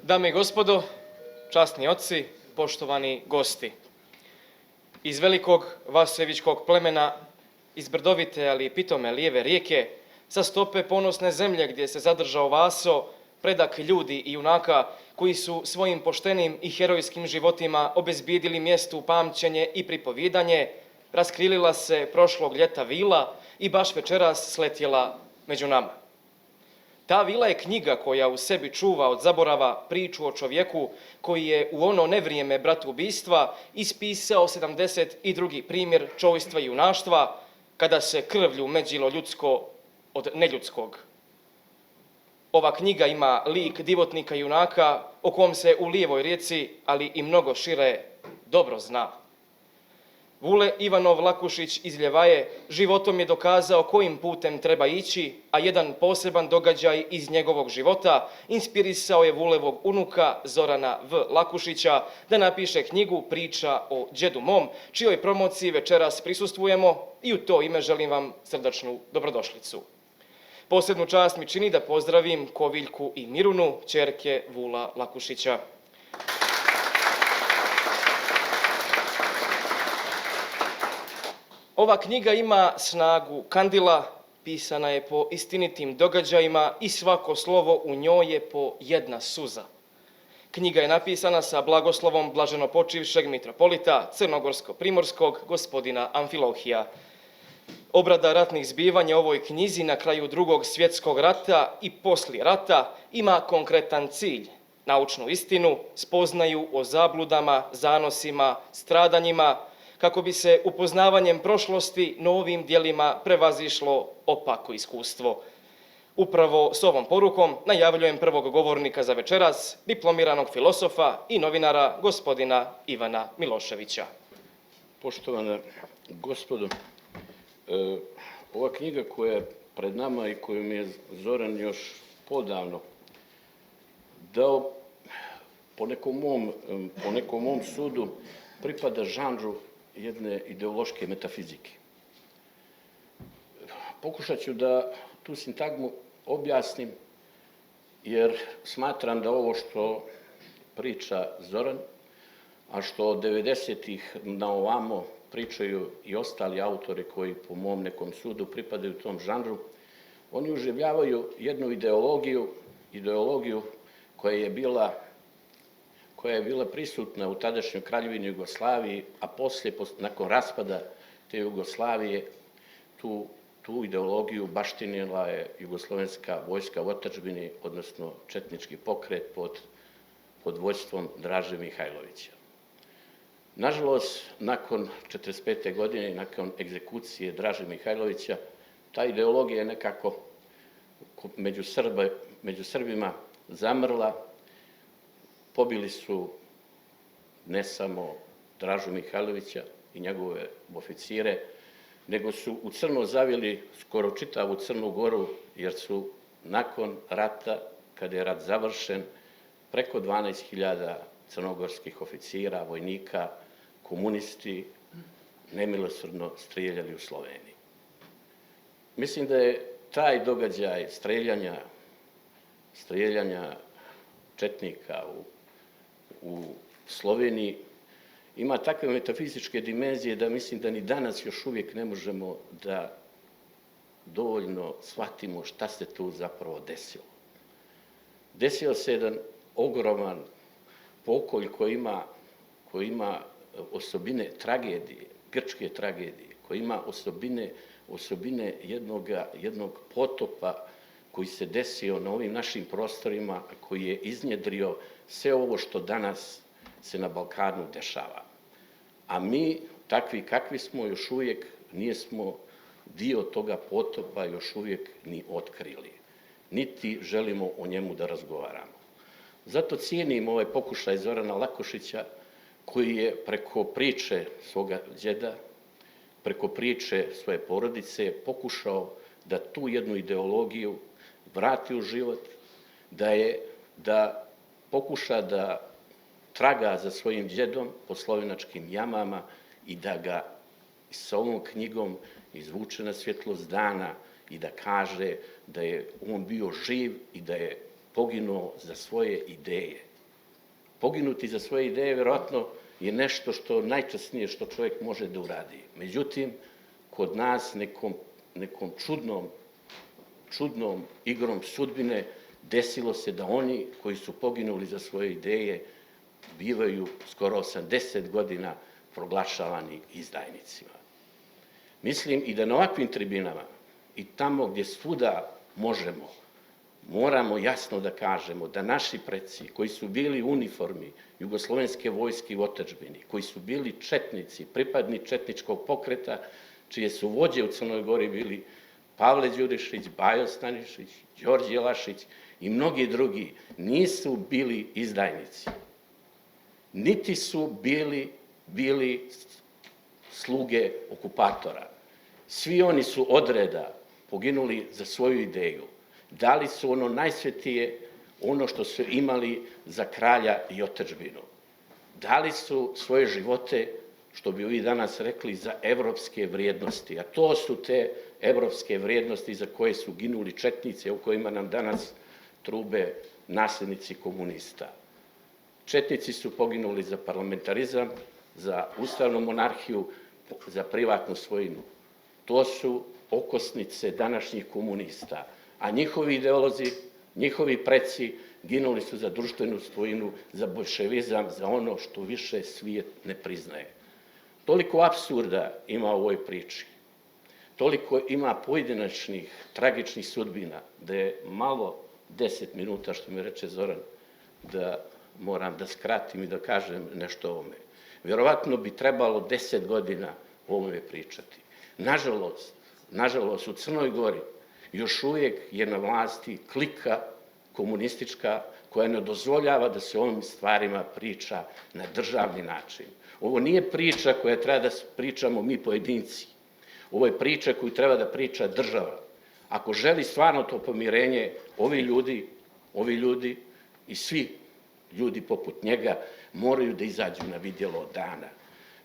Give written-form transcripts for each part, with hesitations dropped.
Dame i gospodo, časni oci, poštovani gosti. Iz velikog vasevičkog plemena, iz brdovite, ali pitome lijeve rijeke, sa stope ponosne zemlje gdje se zadržao Vaso, predak ljudi i junaka koji su svojim poštenim i herojskim životima obezbijedili mjestu pamćenje i pripovijedanje, raskrilila se prošlog ljeta vila i baš večeras sletjela među nama. Ta vila je knjiga koja u sebi čuva od zaborava priču o čovjeku koji je u ono nevrijeme bratoubistva ispisao 72. primjer čojstva i junaštva, kada se krvlju međilo ljudsko od neljudskog. Ova knjiga ima lik divotnika junaka o kom se u lijevoj rijeci, ali i mnogo šire, dobro zna. Vule Ivanov Lakušić iz Ljevaje životom je dokazao kojim putem treba ići, a jedan poseban događaj iz njegovog života inspirisao je Vulevog unuka Zorana V. Lakušića da napiše knjigu Priča o djedu mom, čijoj promociji večeras prisustvujemo i u to ime želim vam srdačnu dobrodošlicu. Posebnu čast mi čini da pozdravim Koviljku i Mirunu, ćerke Vula Lakušića. Ova knjiga ima snagu kandila, pisana je po istinitim događajima i svako slovo u njoj je po jedna suza. Knjiga je napisana sa blagoslovom blaženopočivšeg mitropolita Crnogorsko-primorskog gospodina Amfilohija. Obrada ratnih zbivanja u ovoj knjizi na kraju Drugog svjetskog rata i poslije rata ima konkretan cilj, naučnu istinu, spoznaju o zabludama, zanosima, stradanjima, kako bi se upoznavanjem prošlosti novim djelima prevazišlo opako iskustvo. Upravo s ovom porukom najavljujem prvog govornika za večeras, diplomiranog filosofa i novinara gospodina Ivana Miloševića. Poštovana gospodo, ova knjiga koja je pred nama i koju mi je Zoran još podavno dao, po nekom mom sudu, pripada žanru jedne ideološke metafizike. Pokušat ću da tu sintagmu objasnim, jer smatram da ovo što priča Zoran, a što od 90-ih na ovamo pričaju i ostali autori koji po mom nekom sudu pripadaju tom žanru, oni uživljavaju jednu ideologiju koja je bila prisutna u tadašnjoj Kraljevini Jugoslaviji, a poslije, nakon raspada te Jugoslavije, tu ideologiju baštinila je jugoslovenska vojska u otadžbini, odnosno četnički pokret pod vođstvom Draže Mihajlovića. Nažalost, nakon 1945. godine i nakon egzekucije Draže Mihajlovića, ta ideologija je nekako među Srbima zamrla. Pobili su ne samo Dražu Mihajlovića i njegove oficire, nego su u crno zavili skoro čitavu Crnu Goru, jer su nakon rata, kada je rat završen, preko 12.000 crnogorskih oficira, vojnika, komunisti nemilosrdno strijeljali u Sloveniji. Mislim da je taj događaj strijeljanja četnika u Sloveniji ima takve metafizičke dimenzije da mislim da ni danas još uvijek ne možemo da dovoljno shvatimo šta se tu zapravo desilo. Desio se jedan ogroman pokolj koji ima osobine tragedije, grčke tragedije, koji ima osobine jednog potopa koji se desio na ovim našim prostorima, koji je iznjedrio sve ovo što danas se na Balkanu dešava. A mi, takvi kakvi smo, još uvijek nismo dio toga potopa još uvijek ni otkrili, niti želimo o njemu da razgovaramo. Zato cijenim ovaj pokušaj Zorana Lakušića, koji je preko priče svoga djeda, preko priče svoje porodice pokušao da tu jednu ideologiju vrati u život, da pokuša da traga za svojim djedom po slovenačkim jamama i da ga sa ovom knjigom izvuče na svjetlost dana i da kaže da je on bio živ i da je poginuo za svoje ideje. poginuti za svoje ideje, vjerojatno je nešto što najčasnije što čovjek može da uradi. Međutim, kod nas nekom čudnom igrom sudbine desilo se da oni koji su poginuli za svoje ideje bivaju skoro 80 godina proglašavani izdajnicima. Mislim i da na ovakvim tribinama i tamo gdje svuda možemo, moramo jasno da kažemo da naši preci koji su bili u uniformi Jugoslovenske vojske u otadžbini, koji su bili četnici, pripadni četničkog pokreta, čije su vođe u Crnoj Gori bili Pavle Đurišić, Bajo Stanišić, Đorđe Lašić i mnogi drugi, nisu bili izdajnici. Niti su bili sluge okupatora. Svi oni su od reda poginuli za svoju ideju. Dali su ono najsvetije, ono što su imali za kralja i otadžbinu. Dali su svoje živote, što bi vi danas rekli, za evropske vrijednosti. A to su te evropske vrijednosti za koje su ginuli četnici, o kojima nam danas trube naslednici komunista. Četnici su poginuli za parlamentarizam, za ustavnu monarhiju, za privatnu svojinu. To su okosnice današnjih komunista. A njihovi ideolozi, njihovi preci ginuli su za društvenu svojinu, za boljševizam, za ono što više svijet ne priznaje. Toliko apsurda ima u ovoj priči. Toliko ima pojedinačnih, tragičnih sudbina, da je malo 10 minuta, što mi reče Zoran, da moram da skratim i da kažem nešto o ovome. Vjerovatno bi trebalo 10 godina o ovome pričati. Nažalost, u Crnoj Gori još uvijek je na vlasti klika komunistička koja ne dozvoljava da se o ovim stvarima priča na državni način. Ovo nije priča koja treba da pričamo mi pojedinci. Ovo je priča koju treba da priča država. Ako želi stvarno to pomirenje, ovi ljudi i svi ljudi poput njega moraju da izađu na vidjelo dana.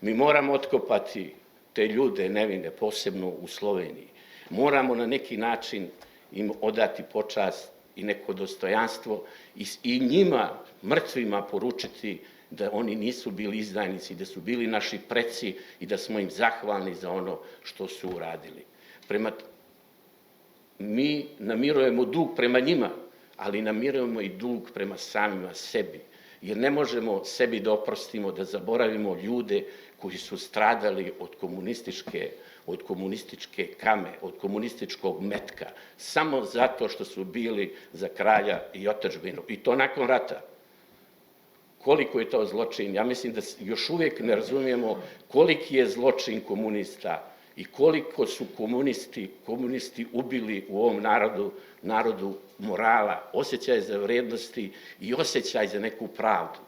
Mi moramo otkopati te ljude nevine, posebno u Sloveniji. Moramo na neki način im odati počast i neko dostojanstvo i njima, mrtvima, poručiti da oni nisu bili izdajnici, da su bili naši preci i da smo im zahvalni za ono što su uradili. Mi namirujemo dug prema njima, ali namirujemo i dug prema samima sebi, jer ne možemo sebi da oprostimo, da zaboravimo ljude koji su stradali od komunističke kame, od komunističkog metka, samo zato što su bili za kralja i otadžbinu. I to nakon rata. Koliko je to zločin? Ja mislim da još uvijek ne razumijemo koliki je zločin komunista i koliko su komunisti ubili u ovom narodu morala, osjećaj za vrijednosti i osjećaj za neku pravdu.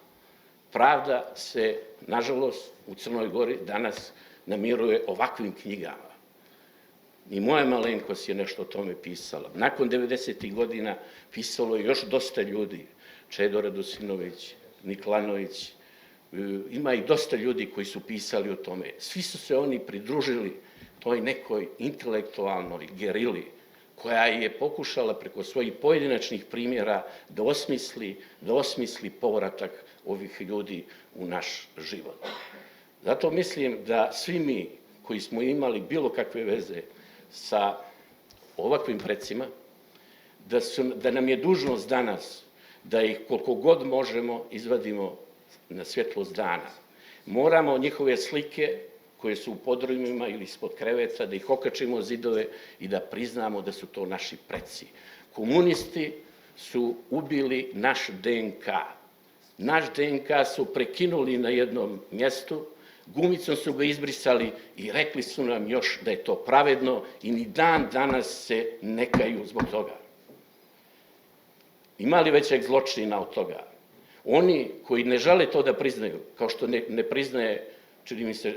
Pravda se, nažalost, u Crnoj Gori danas namiruje ovakvim knjigama. I moja malenkost je nešto o tome pisala. Nakon 90. godina pisalo je još dosta ljudi, Čedo Radosinović, Niklanović, ima i dosta ljudi koji su pisali o tome. Svi su se oni pridružili toj nekoj intelektualnoj gerili koja je pokušala preko svojih pojedinačnih primjera da osmisli povratak ovih ljudi u naš život. Zato mislim da svi mi koji smo imali bilo kakve veze sa ovakvim precima, da nam je dužnost danas da ih koliko god možemo izvadimo na svjetlost dana. Moramo njihove slike koje su u podrumima ili ispod kreveta, da ih okačimo u zidove i da priznamo da su to naši preci. Komunisti su ubili naš DNK. Naš DNK su prekinuli na jednom mjestu, gumicom su ga izbrisali i rekli su nam još da je to pravedno i ni dan danas se ne kaju zbog toga. Ima li većeg zločina od toga? Oni koji ne žele to da priznaju, kao što ne priznaje, čini mi se,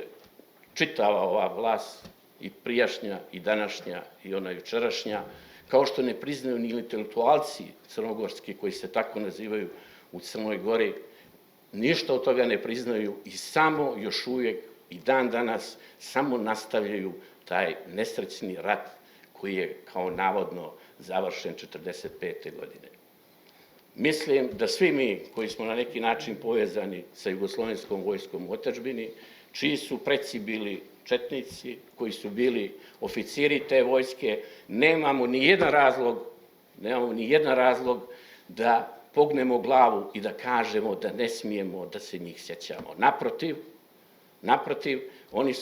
čitava ova vlast, i prijašnja, i današnja, i ona jučerašnja, kao što ne priznaju ni intelektualci crnogorski koji se tako nazivaju u Crnoj Gori, ništa od toga ne priznaju i samo još uvijek i dan danas samo nastavljaju taj nesrećni rat koji je kao navodno završen 1945. godine. Mislim da svi mi koji smo na neki način povezani sa jugoslovenskom vojskom u otadžbini, čiji su preci bili četnici, koji su bili oficiri te vojske, nemamo ni jedan razlog da pognemo glavu i da kažemo da ne smijemo da se njih sjećamo. Naprotiv, oni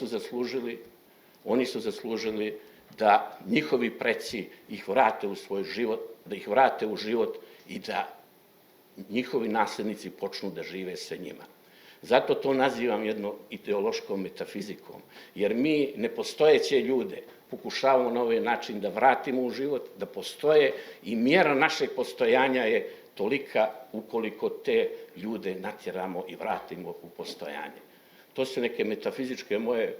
su zaslužili da njihovi preci ih vrate u svoj život, da ih vrate u život i da njihovi naslednici počnu da žive sa njima. Zato to nazivam jednom ideološkom metafizikom, jer mi nepostojeće ljude pokušavamo na ovaj način da vratimo u život, da postoje i mjera našeg postojanja je tolika ukoliko te ljude natjeramo i vratimo u postojanje. To su neke metafizičke moje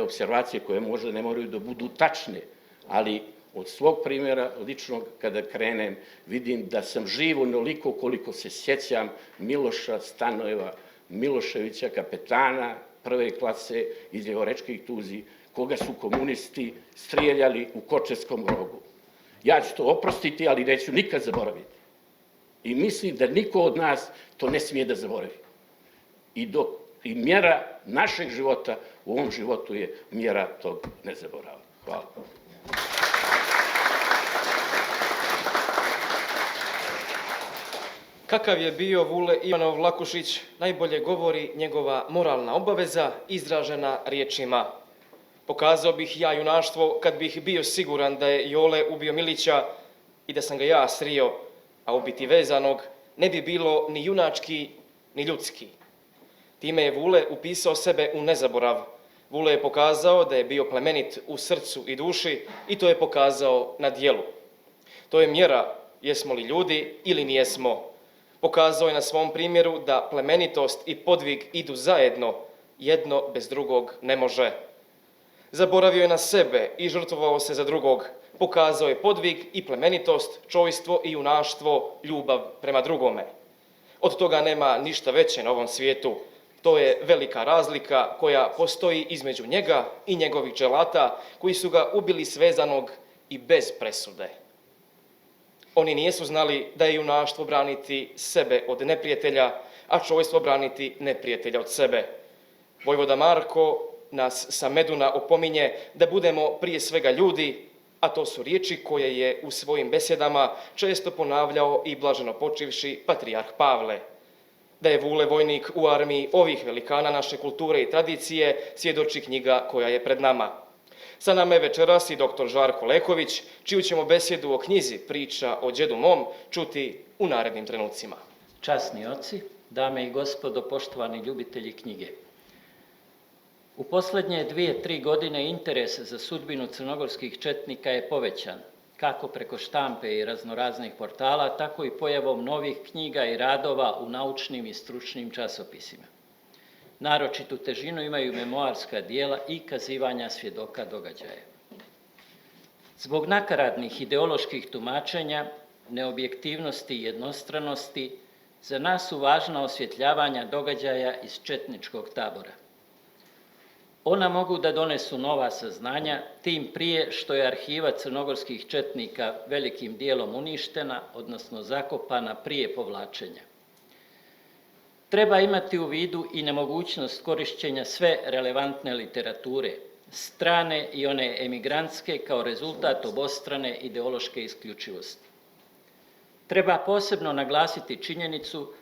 observacije koje možda ne moraju da budu tačne, ali od svog primjera ličnog kada krenem vidim da sam živ onoliko koliko se sjećam Miloša Stanojeva Miloševića, kapetana prve klase iz Ljevorečkih tuzi, koga su komunisti strijeljali u Kočevskom rogu. Ja ću to oprostiti, ali neću nikad zaboraviti. I mislim da niko od nas to ne smije da zaboravi. I mjera našeg života u ovom životu je mjera tog nezaborava. Hvala. Kakav je bio Vule Ivanov Vlakušić najbolje govori njegova moralna obaveza izražena riječima: pokazao bih ja junaštvo kad bih bio siguran da je Jole ubio Milića i da sam ga ja srio, a ubiti vezanog ne bi bilo ni junački ni ljudski. Time je Vule upisao sebe u nezaborav. Vule je pokazao da je bio plemenit u srcu i duši i to je pokazao na djelu. To je mjera jesmo li ljudi ili nijesmo. Pokazao je na svom primjeru da plemenitost i podvig idu zajedno, jedno bez drugog ne može. Zaboravio je na sebe i žrtvovao se za drugog. Pokazao je podvig i plemenitost, čojstvo i junaštvo, ljubav prema drugome. Od toga nema ništa veće na ovom svijetu. To je velika razlika koja postoji između njega i njegovih dželata koji su ga ubili svezanog i bez presude. Oni nijesu znali da je junaštvo braniti sebe od neprijatelja, a čojstvo braniti neprijatelja od sebe. Vojvoda Marko nas sa Meduna opominje da budemo prije svega ljudi, a to su riječi koje je u svojim besedama često ponavljao i blaženo počivši patrijarh Pavle. Da je Vule vojnik u armiji ovih velikana naše kulture i tradicije svjedoči knjiga koja je pred nama. Sa nama je večeras i dr. Žarko Leković, čiju ćemo besedu o knjizi Priča o djedu mom čuti u narednim trenucima. Časni oci, dame i gospodo, poštovani ljubitelji knjige. U posljednje 2-3 godine interes za sudbinu crnogorskih četnika je povećan, kako preko štampe i raznoraznih portala, tako i pojavom novih knjiga i radova u naučnim i stručnim časopisima. Naročitu težinu imaju memoarska dijela i kazivanja svjedoka događaja. Zbog nakaradnih ideoloških tumačenja, neobjektivnosti i jednostranosti, za nas su važna osvjetljavanja događaja iz četničkog tabora. Ona mogu da donesu nova saznanja, tim prije što je arhiva crnogorskih četnika velikim dijelom uništena, odnosno zakopana prije povlačenja. Treba imati u vidu i nemogućnost korišćenja sve relevantne literature, strane i one emigrantske kao rezultat obostrane ideološke isključivosti. Treba posebno naglasiti činjenicu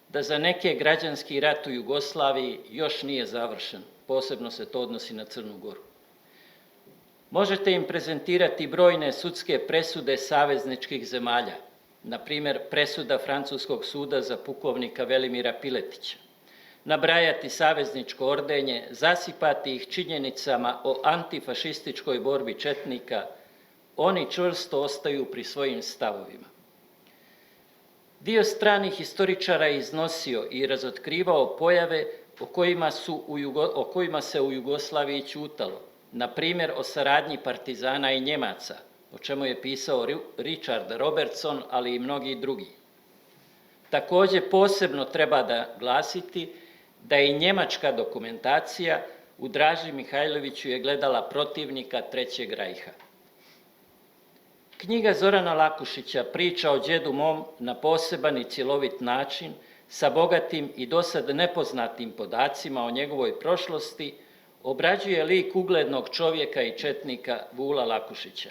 da za neke građanski rat u Jugoslaviji još nije završen, posebno se to odnosi na Crnu Goru. Možete im prezentirati brojne sudske presude savezničkih zemalja, na primjer presuda Francuskog suda za pukovnika Velimira Piletića, nabrajati savezničko ordenje, zasipati ih činjenicama o antifašističkoj borbi četnika, oni čvrsto ostaju pri svojim stavovima. Dio stranih historičara je iznosio i razotkrivao pojave o kojima se u Jugoslaviji ćutalo, na primjer o saradnji partizana i Njemaca, o čemu je pisao Richard Robertson, ali i mnogi drugi. Također posebno treba da glasiti da i njemačka dokumentacija u Draži Mihajloviću je gledala protivnika Trećeg rajha. Knjiga Zorana Lakušića priča o djedu mom na poseban i cjelovit način sa bogatim i dosad nepoznatim podacima o njegovoj prošlosti obrađuje lik uglednog čovjeka i četnika Vula Lakušića.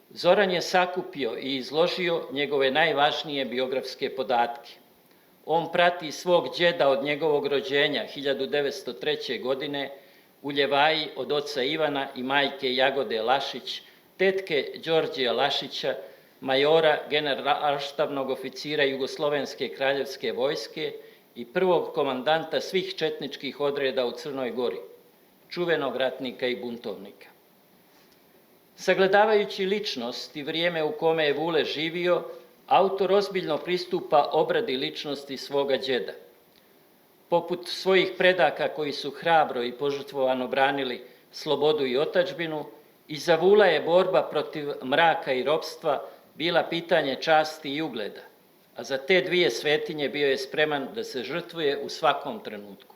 Zoran je sakupio i izložio njegove najvažnije biografske podatke. On prati svog djeda od njegovog rođenja 1903. godine u Ljevaji od oca Ivana i majke Jagode Lašić, tetke Đorđija Lašića, majora generalštabnog oficira Jugoslovenske kraljevske vojske i prvog komandanta svih četničkih odreda u Crnoj Gori, čuvenog ratnika i buntovnika. Sagledavajući ličnost i vrijeme u kome je Vule živio, autor ozbiljno pristupa obradi ličnosti svoga djeda. Poput svojih predaka koji su hrabro i požrtvovano branili slobodu i otadžbinu, i za Vula je borba protiv mraka i ropstva bila pitanje časti i ugleda, a za te dvije svetinje bio je spreman da se žrtvuje u svakom trenutku.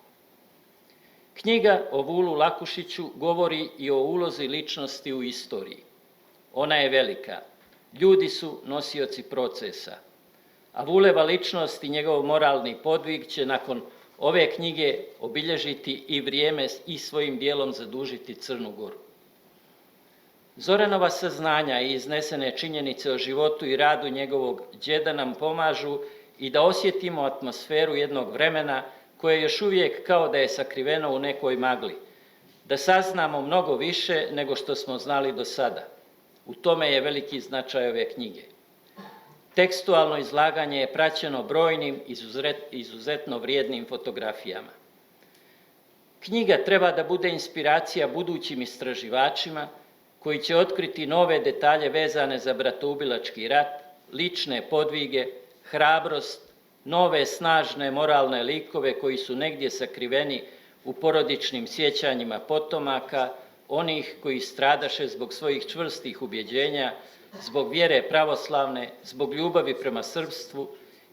Knjiga o Vulu Lakušiću govori i o ulozi ličnosti u istoriji. Ona je velika. Ljudi su nosioci procesa. A Vuleva ličnost i njegov moralni podvig će nakon ove knjige obilježiti i vrijeme i svojim dijelom zadužiti Crnu Goru. Zoranova saznanja i iznesene činjenice o životu i radu njegovog djeda nam pomažu i da osjetimo atmosferu jednog vremena koje još uvijek kao da je sakriveno u nekoj magli, da saznamo mnogo više nego što smo znali do sada. U tome je veliki značaj ove knjige. Tekstualno izlaganje je praćeno brojnim, izuzetno vrijednim fotografijama. Knjiga treba da bude inspiracija budućim istraživačima koji će otkriti nove detalje vezane za bratoubilački rat, lične podvige, hrabrost, nove snažne moralne likove koji su negdje sakriveni u porodičnim sjećanjima potomaka, onih koji stradaše zbog svojih čvrstih ubjeđenja, zbog vjere pravoslavne, zbog ljubavi prema srpstvu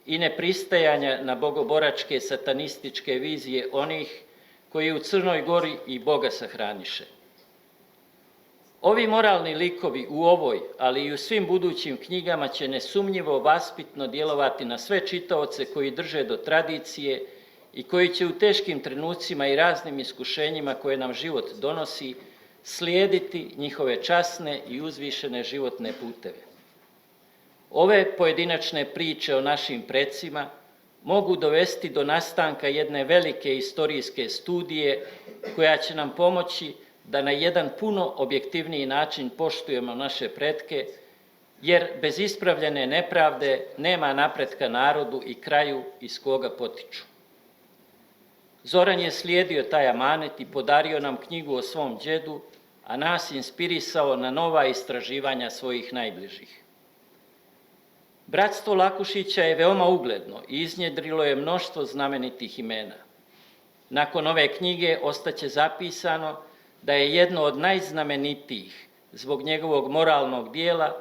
i nepristajanja na bogoboračke satanističke vizije onih koji u Crnoj Gori i Boga sahraniše. Ovi moralni likovi u ovoj, ali i u svim budućim knjigama će nesumnjivo vaspitno djelovati na sve čitaoce koji drže do tradicije i koji će u teškim trenucima i raznim iskušenjima koje nam život donosi slijediti njihove časne i uzvišene životne puteve. Ove pojedinačne priče o našim precima mogu dovesti do nastanka jedne velike istorijske studije koja će nam pomoći da na jedan puno objektivniji način poštujemo naše pretke, jer bez ispravljene nepravde nema napretka narodu i kraju iz koga potiču. Zoran je slijedio taj amanet i podario nam knjigu o svom djedu, a nas inspirisao na nova istraživanja svojih najbližih. Bratstvo Lakušića je veoma ugledno i iznjedrilo je mnoštvo znamenitih imena. Nakon ove knjige ostaće zapisano da je jedno od najznamenitijih zbog njegovog moralnog dijela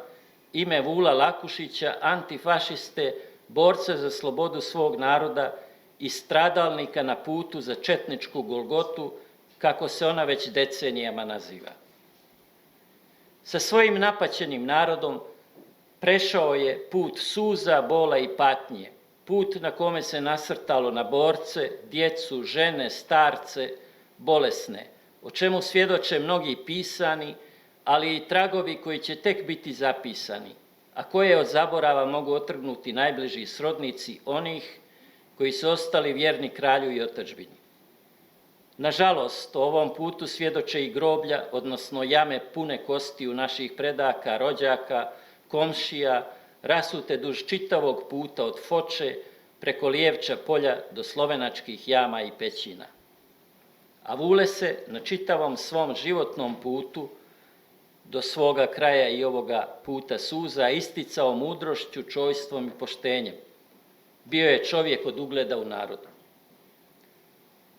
ime Vula Lakušića, antifašiste, borca za slobodu svog naroda i stradalnika na putu za četničku Golgotu, kako se ona već decenijama naziva. Sa svojim napaćenim narodom prešao je put suza, bola i patnje, put na kome se nasrtalo na borce, djecu, žene, starce, bolesne, o čemu svjedoče mnogi pisani, ali i tragovi koji će tek biti zapisani, a koje od zaborava mogu otrgnuti najbliži srodnici onih koji su ostali vjerni kralju i otadžbini. Nažalost, o ovom putu svjedoče i groblja, odnosno jame pune kostiju naših predaka, rođaka, komšija, rasute duž čitavog puta od Foče preko Lijevča polja do slovenačkih jama i pećina. A Vule se na čitavom svom životnom putu do svoga kraja i ovoga puta suza isticao mudrošću, čojstvom i poštenjem. Bio je čovjek od ugleda u narodu.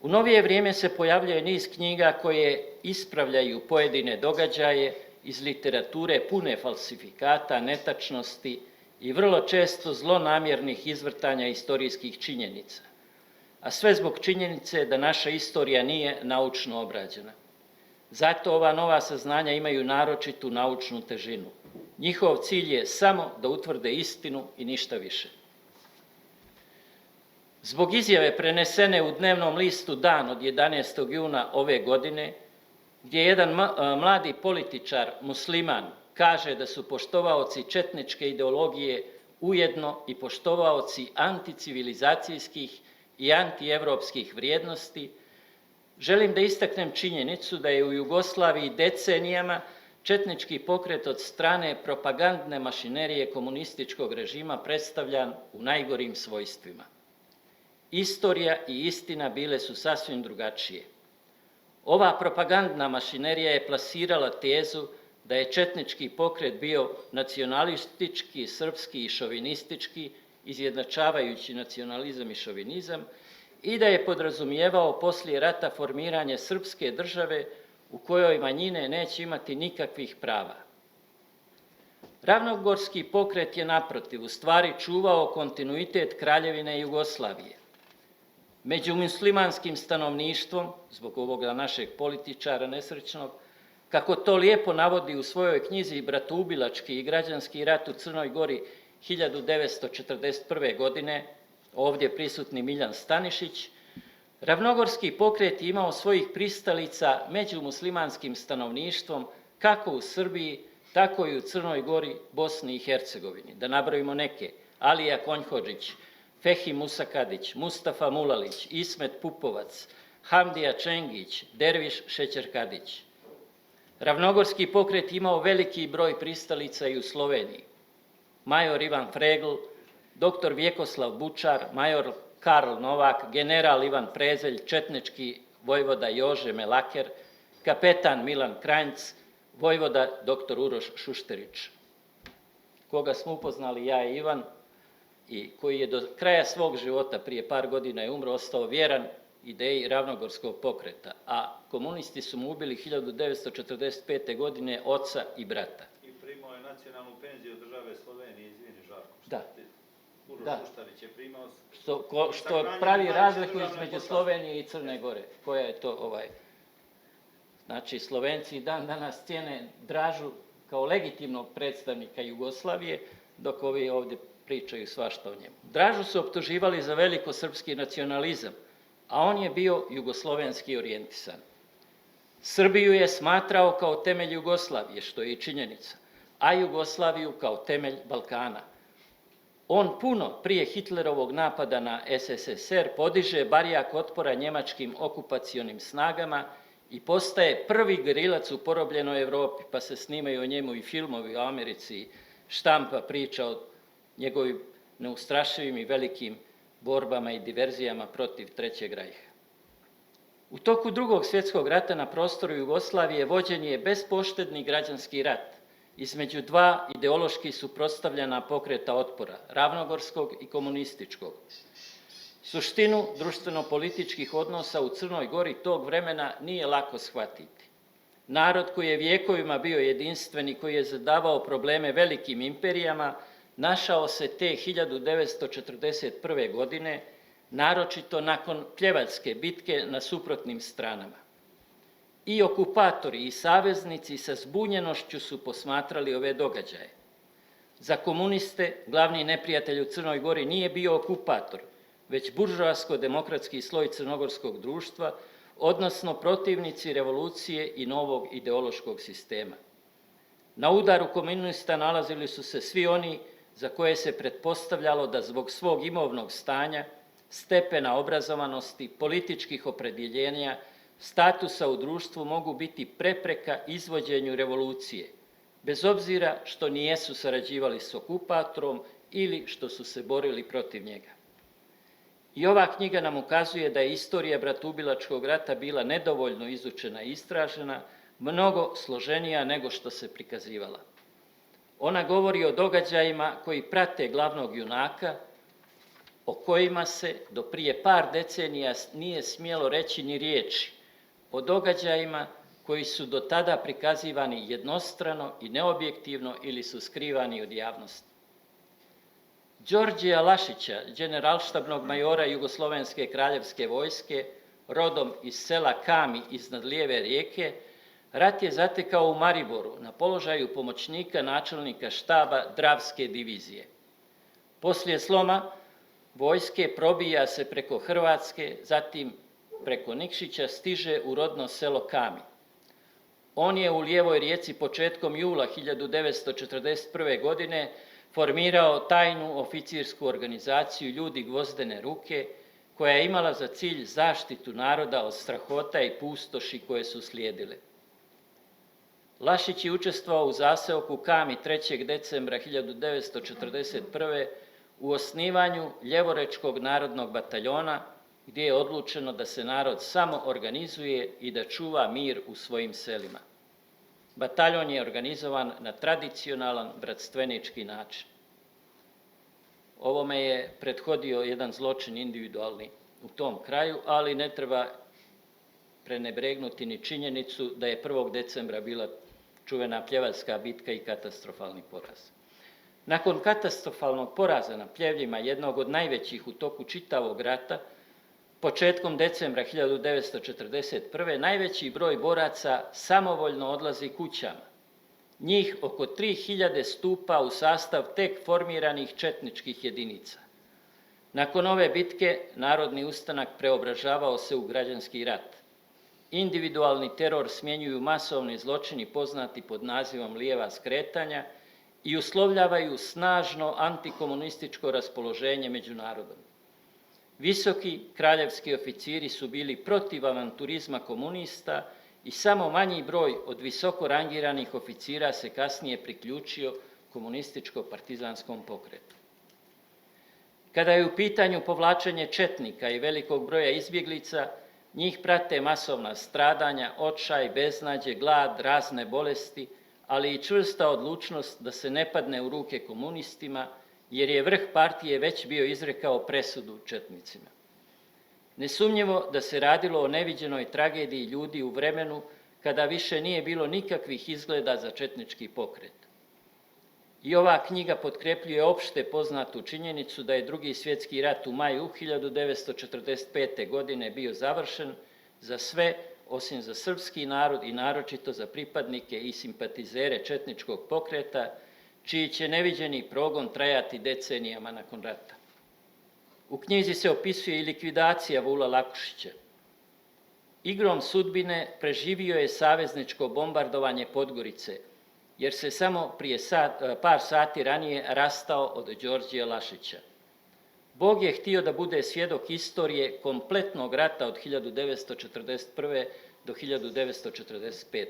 U novije vrijeme se pojavljuje niz knjiga koje ispravljaju pojedine događaje iz literature pune falsifikata, netačnosti i vrlo često zlonamjernih izvrtanja istorijskih činjenica, a sve zbog činjenice da naša istorija nije naučno obrađena. Zato ova nova saznanja imaju naročitu naučnu težinu. Njihov cilj je samo da utvrde istinu i ništa više. Zbog izjave prenesene u dnevnom listu Dan od 11. juna ove godine, gdje jedan mladi političar, musliman, kaže da su poštovaoci četničke ideologije ujedno i poštovaoci anticivilizacijskih i antievropskih vrijednosti, želim da istaknem činjenicu da je u Jugoslaviji decenijama četnički pokret od strane propagandne mašinerije komunističkog režima predstavljan u najgorim svojstvima. Istorija i istina bile su sasvim drugačije. Ova propagandna mašinerija je plasirala tezu da je četnički pokret bio nacionalistički, srpski i šovinistički, izjednačavajući nacionalizam i šovinizam, i da je podrazumijevao poslije rata formiranje srpske države u kojoj manjine neće imati nikakvih prava. Ravnogorski pokret je naprotiv u stvari čuvao kontinuitet Kraljevine Jugoslavije. Među muslimanskim stanovništvom, zbog ovoga našeg političara nesrećnog, kako to lijepo navodi u svojoj knjizi Bratoubilački i građanski rat u Crnoj Gori 1941. godine, ovdje prisutni Miljan Stanišić, ravnogorski pokret je imao svojih pristalica među muslimanskim stanovništvom kako u Srbiji, tako i u Crnoj Gori, Bosni i Hercegovini. Da nabrojimo neke: Alija Konjhodžić, Fehi Musakadić, Mustafa Mulalić, Ismet Pupovac, Hamdija Čengić, Derviš Šećerkadić. Ravnogorski pokret imao veliki broj pristalica i u Sloveniji. Major Ivan Fregl, doktor Vjekoslav Bučar, major Karl Novak, general Ivan Prezelj, četnički vojvoda Jože Melaker, kapetan Milan Kranjc, vojvoda dr. Uroš Šušterić, koga smo upoznali ja i Ivan, i koji je do kraja svog života, prije par godina je umro, ostao vjeran ideji ravnogorskog pokreta, a komunisti su mu ubili 1945. godine oca i brata. I primao je nacionalnu penziju od države Slovenije, izvini Žarko. Da. Uroš Šuštarić je primao... Što pravi razliku između Slovenije i Crne Gore. Koja je to Znači, Slovenci i dan danas cijene Dražu kao legitimnog predstavnika Jugoslavije, dok ovi ovdje pričaju svašta o njemu. Dražu su optuživali za velikosrpski nacionalizam, a on je bio jugoslovenski orijentisan. Srbiju je smatrao kao temelj Jugoslavije, što je i činjenica, a Jugoslaviju kao temelj Balkana. On puno prije Hitlerovog napada na SSSR podiže barjak otpora njemačkim okupacionim snagama i postaje prvi gerilac u porobljenoj Evropi, pa se snimaju o njemu i filmovi o Americi, štampa priča o njegovim neustrašivim i velikim borbama i diverzijama protiv Trećeg rajha. U toku Drugog svjetskog rata na prostoru Jugoslavije vođen je bespoštedni građanski rat između dva ideološki suprotstavljena pokreta otpora, ravnogorskog i komunističkog. Suštinu društveno-političkih odnosa u Crnoj Gori tog vremena nije lako shvatiti. Narod koji je vijekovima bio jedinstven i koji je zadavao probleme velikim imperijama, našao se te 1941. godine, naročito nakon Pljevaljske bitke, na suprotnim stranama. I okupatori i saveznici sa zbunjenošću su posmatrali ove događaje. Za komuniste glavni neprijatelj u Crnoj Gori nije bio okupator, već buržoasko-demokratski sloj crnogorskog društva, odnosno protivnici revolucije i novog ideološkog sistema. Na udaru komunista nalazili su se svi oni za koje se pretpostavljalo da zbog svog imovnog stanja, stepena obrazovanosti, političkih opredjeljenja, statusa u društvu mogu biti prepreka izvođenju revolucije, bez obzira što nijesu sarađivali s okupatorom ili što su se borili protiv njega. I ova knjiga nam ukazuje da je istorija Bratoubilačkog rata bila nedovoljno izučena i istražena, mnogo složenija nego što se prikazivala. Ona govori o događajima koji prate glavnog junaka, o kojima se do prije par decenija nije smjelo reći ni riječi, o događajima koji su do tada prikazivani jednostrano i neobjektivno ili su skrivani od javnosti. Đorđija Lašića, generalštabnog majora Jugoslovenske kraljevske vojske, rodom iz sela Kami iznad Lijeve rijeke, Rat je zatekao u Mariboru na položaju pomoćnika načelnika štaba Dravske divizije. Poslije sloma vojske probija se preko Hrvatske, zatim preko Nikšića stiže u rodno selo Kami. On je u Lijevoj Rijeci početkom jula 1941. godine formirao tajnu oficirsku organizaciju Ljudi gvozdene ruke, koja je imala za cilj zaštitu naroda od strahota i pustoši koje su slijedile. Lašić je učestvovao u zaseoku Kami 3. decembra 1941. u osnivanju Ljevorečkog narodnog bataljona, gdje je odlučeno da se narod samo organizuje i da čuva mir u svojim selima. Bataljon je organizovan na tradicionalan bratstvenički način. Ovome je prethodio jedan zločin individualni u tom kraju, ali ne treba prenebregnuti ni činjenicu da je 1. decembra bila čuvena Pljevaljska bitka i katastrofalni poraz. Nakon katastrofalnog poraza na Pljevljima, jednog od najvećih u toku čitavog rata, početkom decembra 1941. najveći broj boraca samovoljno odlazi kućama. Njih oko 3000 stupa u sastav tek formiranih četničkih jedinica. Nakon ove bitke, narodni ustanak preobražavao se u građanski rat. Individualni teror smjenjuju masovni zločini poznati pod nazivom lijeva skretanja i uslovljavaju snažno antikomunističko raspoloženje među narodom. Visoki kraljevski oficiri su bili protiv avanturizma komunista i samo manji broj od visoko rangiranih oficira se kasnije priključio komunističko-partizanskom pokretu. Kada je u pitanju povlačenje četnika i velikog broja izbjeglica, njih prate masovna stradanja, očaj, beznađe, glad, razne bolesti, ali i čvrsta odlučnost da se ne padne u ruke komunistima, jer je vrh partije već bio izrekao presudu četnicima. Nesumnjivo da se radilo o neviđenoj tragediji ljudi u vremenu kada više nije bilo nikakvih izgleda za četnički pokret. I ova knjiga potkrepljuje opšte poznatu činjenicu da je Drugi svjetski rat u maju 1945. godine bio završen za sve, osim za srpski narod i naročito za pripadnike i simpatizere četničkog pokreta, čiji će neviđeni progon trajati decenijama nakon rata. U knjizi se opisuje i likvidacija Vula Lakušića. Igrom sudbine preživio je savezničko bombardovanje Podgorice, jer se samo prije par sati ranije rastao od Đorđija Lašića. Bog je htio da bude svjedok istorije kompletnog rata od 1941. do 1945.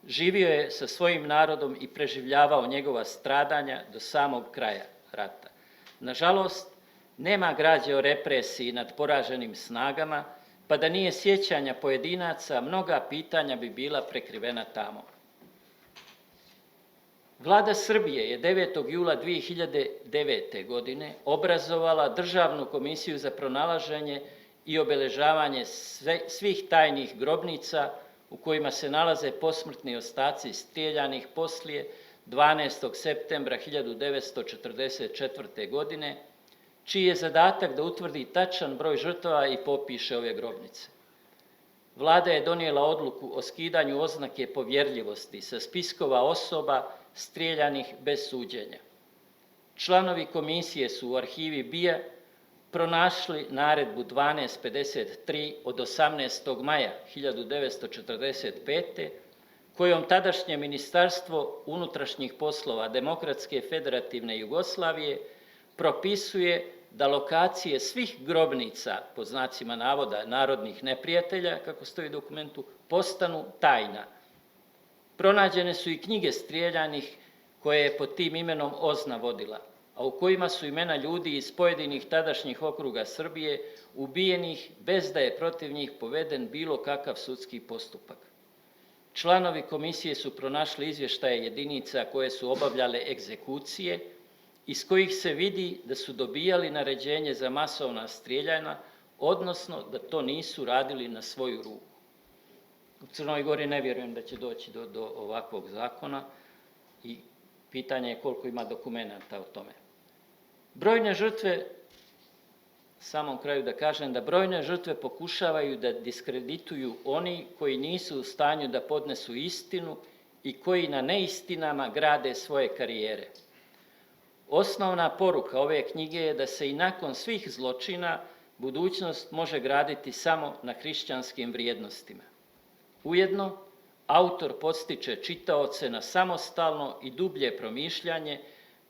Živio je sa svojim narodom i preživljavao njegova stradanja do samog kraja rata. Nažalost, nema građe o represiji nad poraženim snagama, pa da nije sjećanja pojedinaca, mnoga pitanja bi bila prekrivena tamo. Vlada Srbije je 9. jula 2009. godine obrazovala Državnu komisiju za pronalaženje i obeležavanje svih tajnih grobnica u kojima se nalaze posmrtni ostaci strijeljanih poslije 12. septembra 1944. godine, čiji je zadatak da utvrdi tačan broj žrtava i popiše ove grobnice. Vlada je donijela odluku o skidanju oznake povjerljivosti sa spiskova osoba strijeljanih bez suđenja. Članovi komisije su u arhivi BIA pronašli naredbu 1253 od 18. maja 1945. kojom tadašnje Ministarstvo unutrašnjih poslova Demokratske federativne Jugoslavije propisuje da lokacije svih grobnica, po znacima navoda narodnih neprijatelja, kako stoji u dokumentu, postanu tajna. Pronađene su i knjige strijeljanih koje je pod tim imenom OZNA vodila, a u kojima su imena ljudi iz pojedinih tadašnjih okruga Srbije ubijenih bez da je protiv njih poveden bilo kakav sudski postupak. Članovi komisije su pronašli izvještaje jedinica koje su obavljale egzekucije, iz kojih se vidi da su dobijali naređenje za masovna strijeljanja, odnosno da to nisu radili na svoju ruku. U Crnoj Gori ne vjerujem da će doći do ovakvog zakona i pitanje je koliko ima dokumenata o tome. Brojne žrtve samom kraju da kažem da brojne žrtve pokušavaju da diskredituju oni koji nisu u stanju da podnesu istinu i koji na neistinama grade svoje karijere. Osnovna poruka ove knjige je da se i nakon svih zločina budućnost može graditi samo na hrišćanskim vrijednostima. Ujedno, autor podstiče čitaoce na samostalno i dublje promišljanje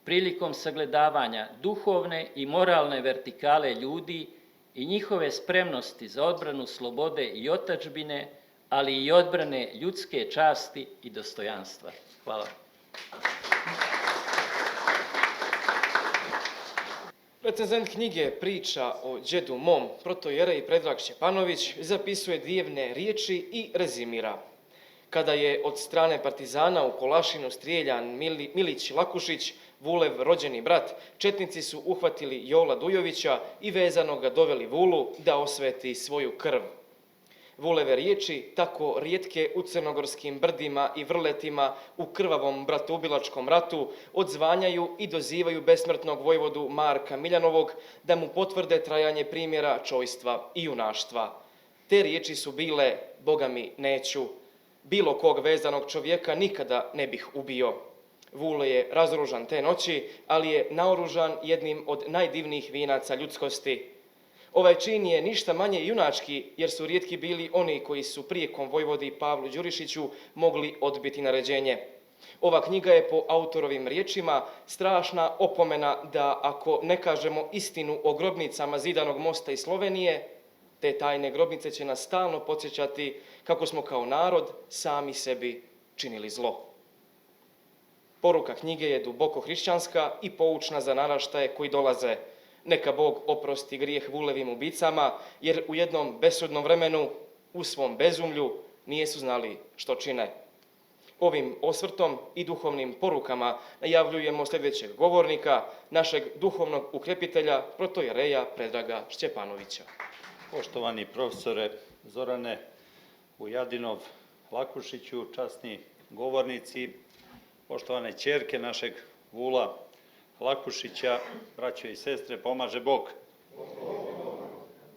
prilikom sagledavanja duhovne i moralne vertikale ljudi i njihove spremnosti za odbranu slobode i otadžbine, ali i odbrane ljudske časti i dostojanstva. Hvala. Recenzent knjige priča o džedu mom, protojereji Predrag Šćepanović, zapisuje divne riječi i rezimira. Kada je od strane partizana u Kolašinu strijeljan Milić Lakušić, Vulev rođeni brat, četnici su uhvatili Jola Dujovića i vezano ga doveli Vulu da osveti svoju krv. Vuleve riječi, tako rijetke u crnogorskim brdima i vrletima u krvavom bratoubilačkom ratu, odzvanjaju i dozivaju besmrtnog vojvodu Marka Miljanovog da mu potvrde trajanje primjera čojstva i junaštva. Te riječi su bile, Boga mi neću, bilo kog vezanog čovjeka nikada ne bih ubio. Vule je razoružan te noći, ali je naoružan jednim od najdivnijih vinaca ljudskosti. Ovaj čin je ništa manje junački, jer su rijetki bili oni koji su prijekom vojvodi Pavlu Đurišiću mogli odbiti naređenje. Ova knjiga je po autorovim riječima strašna opomena da ako ne kažemo istinu o grobnicama Zidanog mosta i Slovenije, te tajne grobnice će nas stalno podsjećati kako smo kao narod sami sebi činili zlo. Poruka knjige je duboko hrišćanska i poučna za naraštaje koji dolaze. Neka Bog oprosti grijeh Vulevim ubicama, jer u jednom besudnom vremenu, u svom bezumlju, nijesu znali što čine. Ovim osvrtom i duhovnim porukama najavljujemo sljedećeg govornika, našeg duhovnog ukrepitelja, protojereja Predraga Šćepanovića. Poštovani profesore Zorane Vujadinov Lakušiću, časni govornici, poštovane ćerke našeg Vula Lakušića, braćo i sestre, pomaže Bog.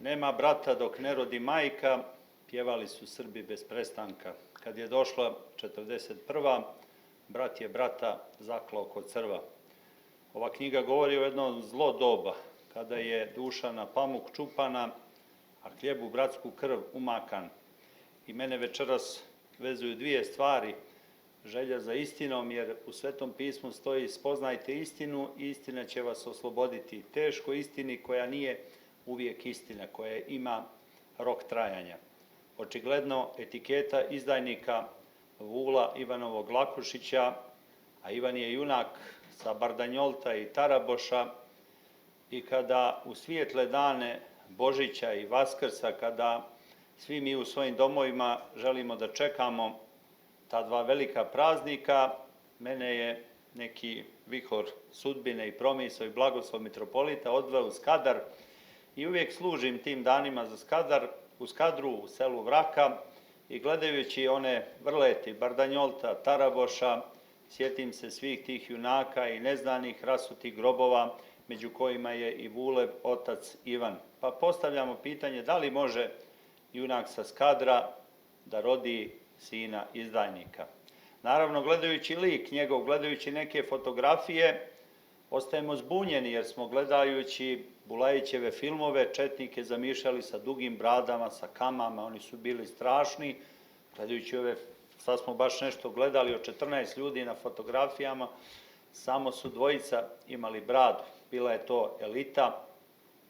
Nema brata dok ne rodi majka, pjevali su Srbi bez prestanka. Kad je došla 41. brat je brata zaklao kod crva. Ova knjiga govori o jednom zlo doba, kada je duša na pamuk čupana, a hljeb u bratsku krv umakan. I mene večeras vezuju dvije stvari, želja za istinom, jer u Svetom pismu stoji spoznajte istinu i istina će vas osloboditi. Teško istini koja nije uvijek istina, koja ima rok trajanja. Očigledno etiketa izdajnika Vula Ivanovog Lakušića, a Ivan je junak sa Bardanjolta i Taraboša, i kada u svijetle dane Božića i Vaskrsa, kada svi mi u svojim domovima želimo da čekamo ta dva velika praznika, mene je neki vihor sudbine i promisao i blagoslov mitropolita odveo u Skadar i uvijek služim tim danima za Skadar, u Skadru, u selu Vraka, i gledajući one vrleti Bardanjolta, Taraboša, sjetim se svih tih junaka i neznanih rasutih grobova, među kojima je i Vulev otac Ivan. Pa postavljamo pitanje da li može junak sa Skadra da rodi sina izdajnika. Naravno, gledajući lik njegov, gledajući neke fotografije, ostajemo zbunjeni jer smo gledajući Bulajićeve filmove četnike zamišljali sa dugim bradama, sa kamama, oni su bili strašni. Gledajući ove, sad smo baš nešto gledali od 14 ljudi na fotografijama, samo su dvojica imali bradu. Bila je to elita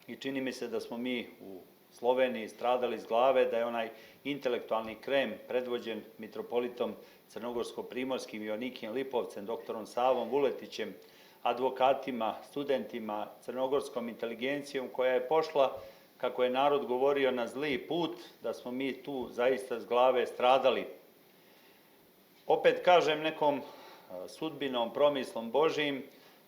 i čini mi se da smo mi u Sloveniji stradali iz glave, da je onaj intelektualni krem predvođen mitropolitom crnogorsko-primorskim Joanikim Lipovcem, doktorom Savom Vuletićem, advokatima, studentima, crnogorskom inteligencijom koja je pošla, kako je narod govorio, na zli put, da smo mi tu zaista s glave stradali. Opet kažem, nekom sudbinom, promislom Božijim,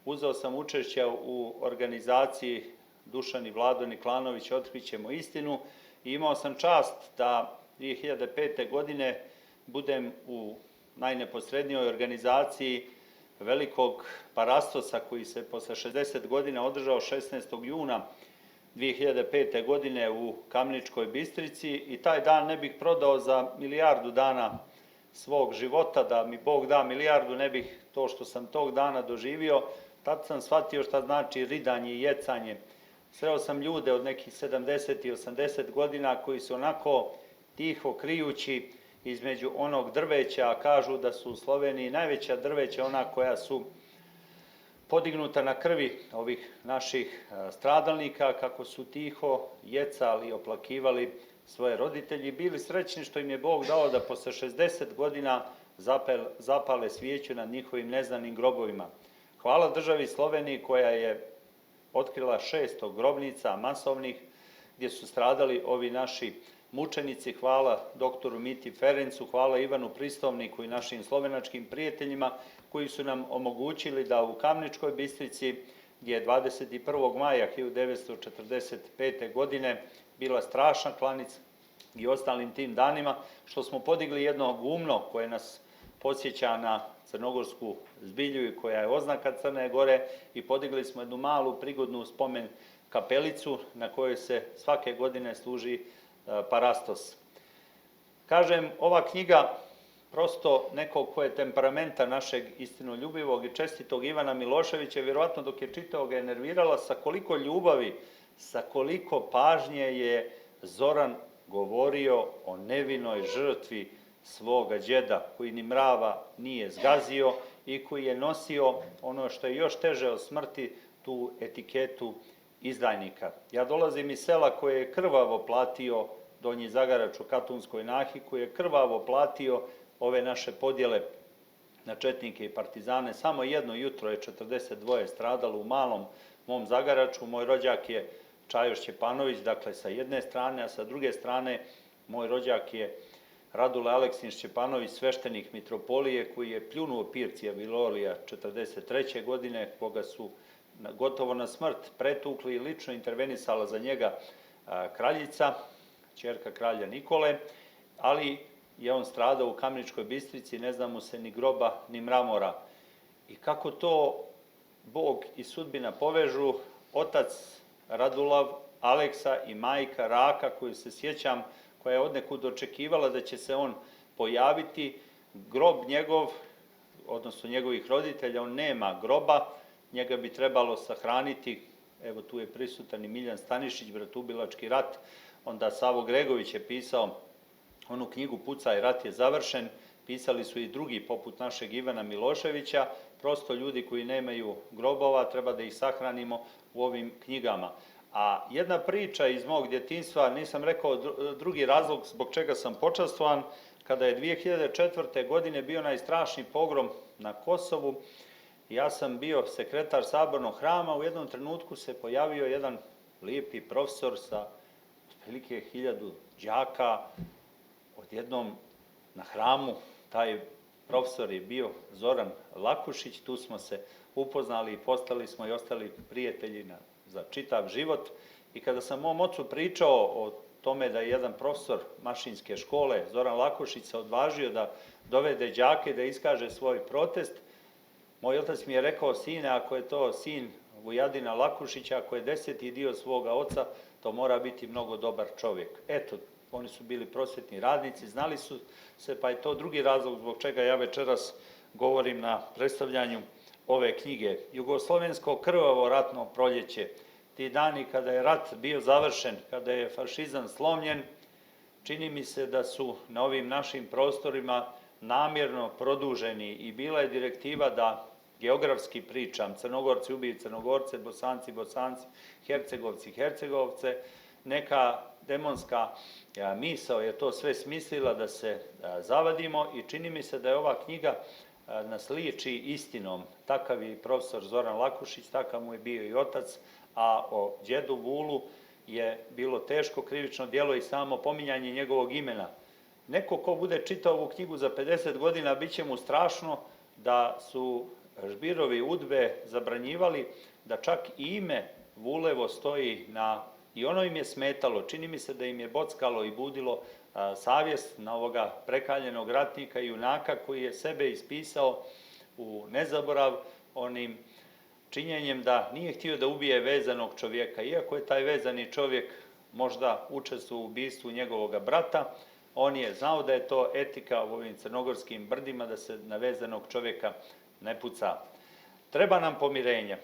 uzeo sam učešća u organizaciji Dušan i Vlado Niklanović Otkrićemo istinu i imao sam čast da 2005. godine budem u najneposrednijoj organizaciji velikog parastosa koji se posle 60 godina održao 16. juna 2005. godine u Kamničkoj Bistrici i taj dan ne bih prodao za milijardu dana svog života, da mi Bog da milijardu, ne bih to što sam tog dana doživio. Tad sam shvatio šta znači ridanje i jecanje. Sreo sam ljude od nekih 70 i 80 godina koji su onako tiho krijući između onog drveća, a kažu da su u Sloveniji najveća drveća ona koja su podignuta na krvi ovih naših stradalnika, kako su tiho jecali i oplakivali svoje roditelji, bili srećni što im je Bog dao da posle 60 godina zapale svijeću nad njihovim neznanim grobovima. Hvala državi Sloveniji koja je otkrila 600 grobnica masovnih gdje su stradali ovi naši mučenici, hvala doktoru Miti Ferencu, hvala Ivanu Pristovniku i našim slovenačkim prijateljima koji su nam omogućili da u Kamničkoj Bistrici, gdje je 21. maja 1945. godine bila strašna klanica i ostalim tim danima, što smo podigli jedno gumno koje nas podsjeća na crnogorsku zbilju i koja je oznaka Crne Gore, i podigli smo jednu malu prigodnu spomen kapelicu na kojoj se svake godine služi parastos. Kažem, ova knjiga prosto nekog ko je temperamenta našeg istinoljubivog i čestitog Ivana Miloševića, vjerovatno dok je čitao ga je nervirala sa koliko ljubavi, sa koliko pažnje je Zoran govorio o nevinoj žrtvi svoga đeda, koji ni mrava nije zgazio i koji je nosio ono što je još teže od smrti, tu etiketu izdajnika. Ja dolazim iz sela koje je krvavo platio Donji Zagarač u Katunskoj Nahi, koji je krvavo platio ove naše podjele na četnike i partizane. Samo jedno jutro je 42 stradalo u malom mom Zagaraču. Moj rođak je Čajo Šćepanović, dakle sa jedne strane, a sa druge strane moj rođak je Radule Aleksin Šćepanović, sveštenik mitropolije, koji je pljunuo Pircija Vilolija 43. godine, koga su gotovo na smrt pretukli i lično intervenisala za njega kraljica, ćerka kralja Nikole, ali je on stradao u Kamničkoj Bistrici, ne zna mu se ni groba, ni mramora. I kako to Bog i sudbina povežu, otac Radulav, Aleksa i majka Raka, koju se sjećam, koja je odnekud očekivala da će se on pojaviti, grob njegov, odnosno njegovih roditelja, on nema groba, njega bi trebalo sahraniti, evo tu je prisutan i Miljan Stanišić, Bratubilački rat, onda Savo Gregović je pisao onu knjigu Pucaj, rat je završen, pisali su i drugi poput našeg Ivana Miloševića, prosto ljudi koji nemaju grobova, treba da ih sahranimo u ovim knjigama. A jedna priča iz mog djetinjstva, nisam rekao drugi razlog zbog čega sam počastvovan, kada je 2004. godine bio najstrašniji pogrom na Kosovu, ja sam bio sekretar Sabornog hrama, u jednom trenutku se pojavio jedan lijepi profesor sa otprilike 1000 đaka, odjednom na hramu, taj profesor je bio Zoran Lakušić, tu smo se upoznali i postali smo i ostali prijatelji za čitav život. I kada sam mom ocu pričao o tome da je jedan profesor mašinske škole, Zoran Lakušić, se odvažio da dovede đake da iskaže svoj protest, moj otac mi je rekao: sine, ako je to sin Vujadina Lakušića, ako je 10. dio svoga oca, to mora biti mnogo dobar čovjek. Eto, oni su bili prosvetni radnici, znali su se, pa je to drugi razlog zbog čega ja večeras govorim na predstavljanju ove knjige. Jugoslovensko krvavo ratno proljeće, ti dani kada je rat bio završen, kada je fašizam slomljen, čini mi se da su na ovim našim prostorima namjerno produženi i bila je direktiva da, geografski pričam, Crnogorci ubiju Crnogorce, Bosanci Bosanci, Hercegovci Hercegovce, neka demonska misao je to sve smislila da se zavadimo i čini mi se da je ova knjiga nas liči istinom. Takav je i profesor Zoran Lakušić, takav mu je bio i otac, a o djedu Vulu je bilo teško krivično djelo i samo pominjanje njegovog imena. Neko ko bude čitao ovu knjigu za 50 godina, bit će mu strašno da su Žbirovi UDBE zabranjivali da čak i ime Vulevo stoji na, i ono im je smetalo, čini mi se da im je bockalo i budilo savjest na ovoga prekaljenog ratnika i junaka koji je sebe ispisao u nezaborav onim činjenjem da nije htio da ubije vezanog čovjeka. Iako je taj vezani čovjek možda učestvovao u ubistvu njegovog brata, on je znao da je to etika u ovim crnogorskim brdima, da se na vezanog čovjeka ne puca. Treba nam pomirenja.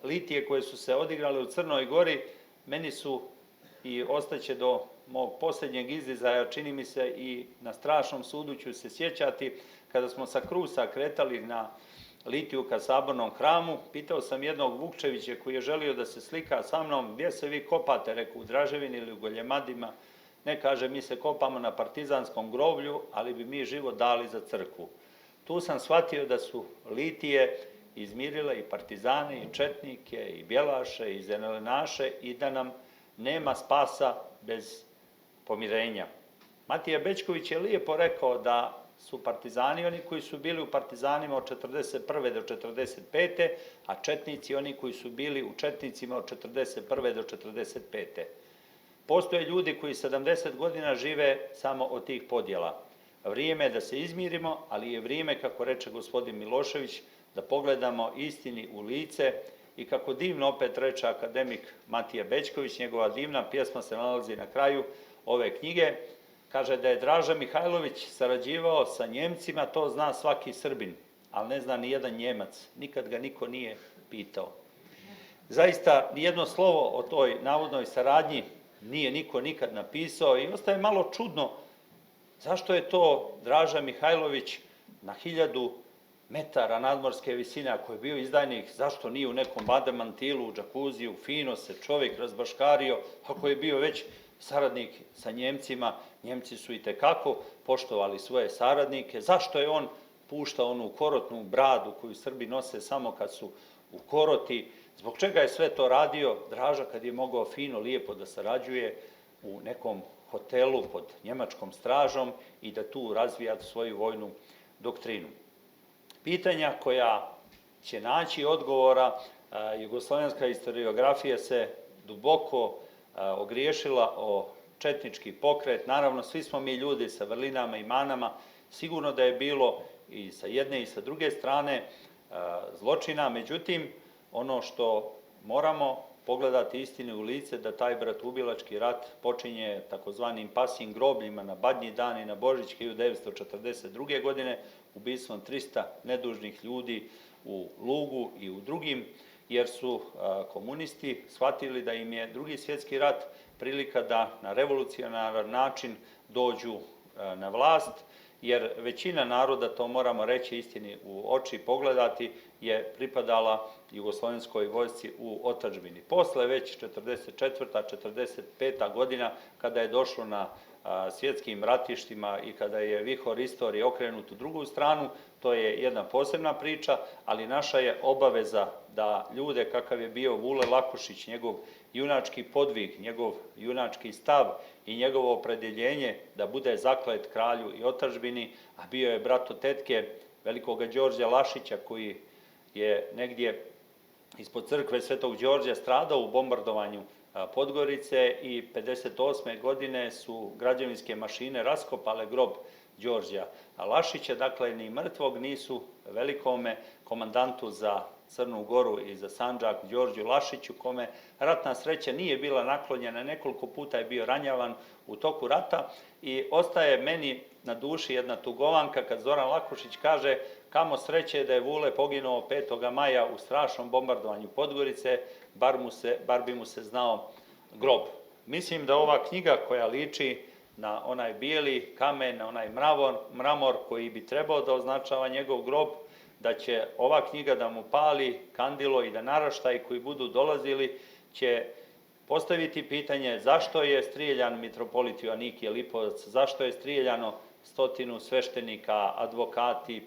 Litije koje su se odigrale u Crnoj Gori, meni su i ostaće do mog posljednjeg izdizaja, čini mi se i na strašnom sudu ću se sjećati, kada smo sa Krusa kretali na Litiju ka Sabornom hramu, pitao sam jednog Vukčevića koji je želio da se slika sa mnom, gdje se vi kopate, rekao u Draževini ili u Goljemadima, ne, kaže, mi se kopamo na partizanskom groblju, ali bi mi život dali za crkvu. Tu sam shvatio da su Litije izmirile i partizane, i četnike, i bjelaše, i zelenaše i da nam nema spasa bez pomirenja. Matija Bećković je lijepo rekao da su partizani oni koji su bili u partizanima od 41. do 45. a četnici oni koji su bili u četnicima od 41. do 45. Postoje ljudi koji 70 godina žive samo od tih podjela. Vrijeme je da se izmirimo, ali je vrijeme, kako reče gospodin Milošević, da pogledamo istini u lice i kako divno opet reče akademik Matija Bećković, njegova divna pjesma se nalazi na kraju ove knjige, kaže da je Draža Mihajlović sarađivao sa Njemcima, to zna svaki Srbin, ali ne zna ni jedan Njemac, nikad ga niko nije pitao. Zaista, nijedno slovo o toj navodnoj saradnji nije niko nikad napisao i ostaje malo čudno zašto je to Draža Mihajlović na 1000 metara nadmorske visine, ako je bio izdajnik, zašto nije u nekom bademantilu, u džakuziju, fino se čovjek razbaškario, ako je bio već saradnik sa Njemcima, Njemci su i tekako poštovali svoje saradnike, zašto je on puštao onu korotnu bradu koju Srbi nose samo kad su u koroti, zbog čega je sve to radio Draža kad je mogao fino, lijepo da sarađuje u nekom hotelu pod njemačkom stražom i da tu razvija svoju vojnu doktrinu. Pitanja koja će naći odgovora, jugoslovenska historiografija se duboko ogriješila o četnički pokret. Naravno, svi smo mi ljudi sa vrlinama i manama, sigurno da je bilo i sa jedne i sa druge strane zločina, međutim, ono što moramo pogledati istini u lice, da taj bratoubilački rat počinje takozvanim pasjim grobljima na Badnji dan i na Božić 1942. godine, ubistvom 300 nedužnih ljudi u Lugu i u drugim, jer su komunisti shvatili da im je Drugi svjetski rat prilika da na revolucionaran način dođu na vlast, jer većina naroda, to moramo reći istini u oči pogledati, je pripadala jugoslovenskoj vojsci u otadžbini. Posle već 44. 45. godina, kada je došlo na svjetskim ratištima i kada je vihor istorije okrenut u drugu stranu, to je jedna posebna priča, ali naša je obaveza da ljude kakav je bio Vule Lakušić, njegov junački podvig, njegov junački stav i njegovo opredjeljenje da bude zaklet kralju i otadžbini, a bio je brat od tetke velikoga Đorđa Lašića, koji je negdje ispod crkve Svetog Đorđa stradao u bombardovanju Podgorice i 58. godine su građevinske mašine raskopale grob Đorđa Lašića, dakle ni mrtvog nisu velikome komandantu za Crnu Goru i za Sandžak Đorđu Lašiću, kome ratna sreća nije bila naklonjena, nekoliko puta je bio ranjavan u toku rata i ostaje meni na duši jedna tugovanka kad Zoran Lakušić kaže kamo sreće da je Vule poginuo 5. maja u strašnom bombardovanju Podgorice, bar bi mu se znao grob. Mislim da ova knjiga koja liči na onaj bijeli kamen, na onaj mramor koji bi trebao da označava njegov grob, da će ova knjiga da mu pali kandilo i da naraštaji koji budu dolazili će postaviti pitanje zašto je strijeljan mitropolit Joanikije Lipovac, zašto je strijeljano 100 sveštenika, advokati,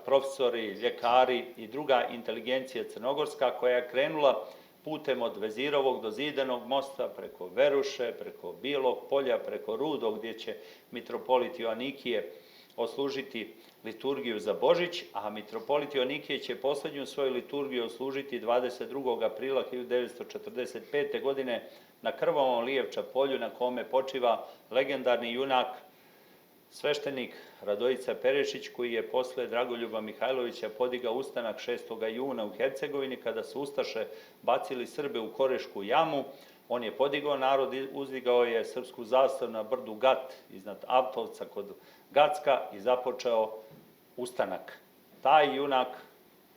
profesori, ljekari i druga inteligencija crnogorska koja je krenula putem od Vezirovog do Zidanog mosta, preko Veruše, preko Bijelog polja, preko Rudog gdje će mitropolit Joanikije oslužiti liturgiju za Božić, a mitropolit Joanikije će poslednju svoju liturgiju oslužiti 22. aprila 1945. godine na krvavom Lijevča polju na kome počiva legendarni junak sveštenik Radojica Perešić, koji je posle Dragoljuba Mihajlovića podigao ustanak 6. juna u Hercegovini, kada su ustaše bacili Srbe u Korešku jamu. On je podigao narod, uzdigao je srpsku zastavu na brdu Gat iznad Aptovca kod Gacka i započeo ustanak. Taj junak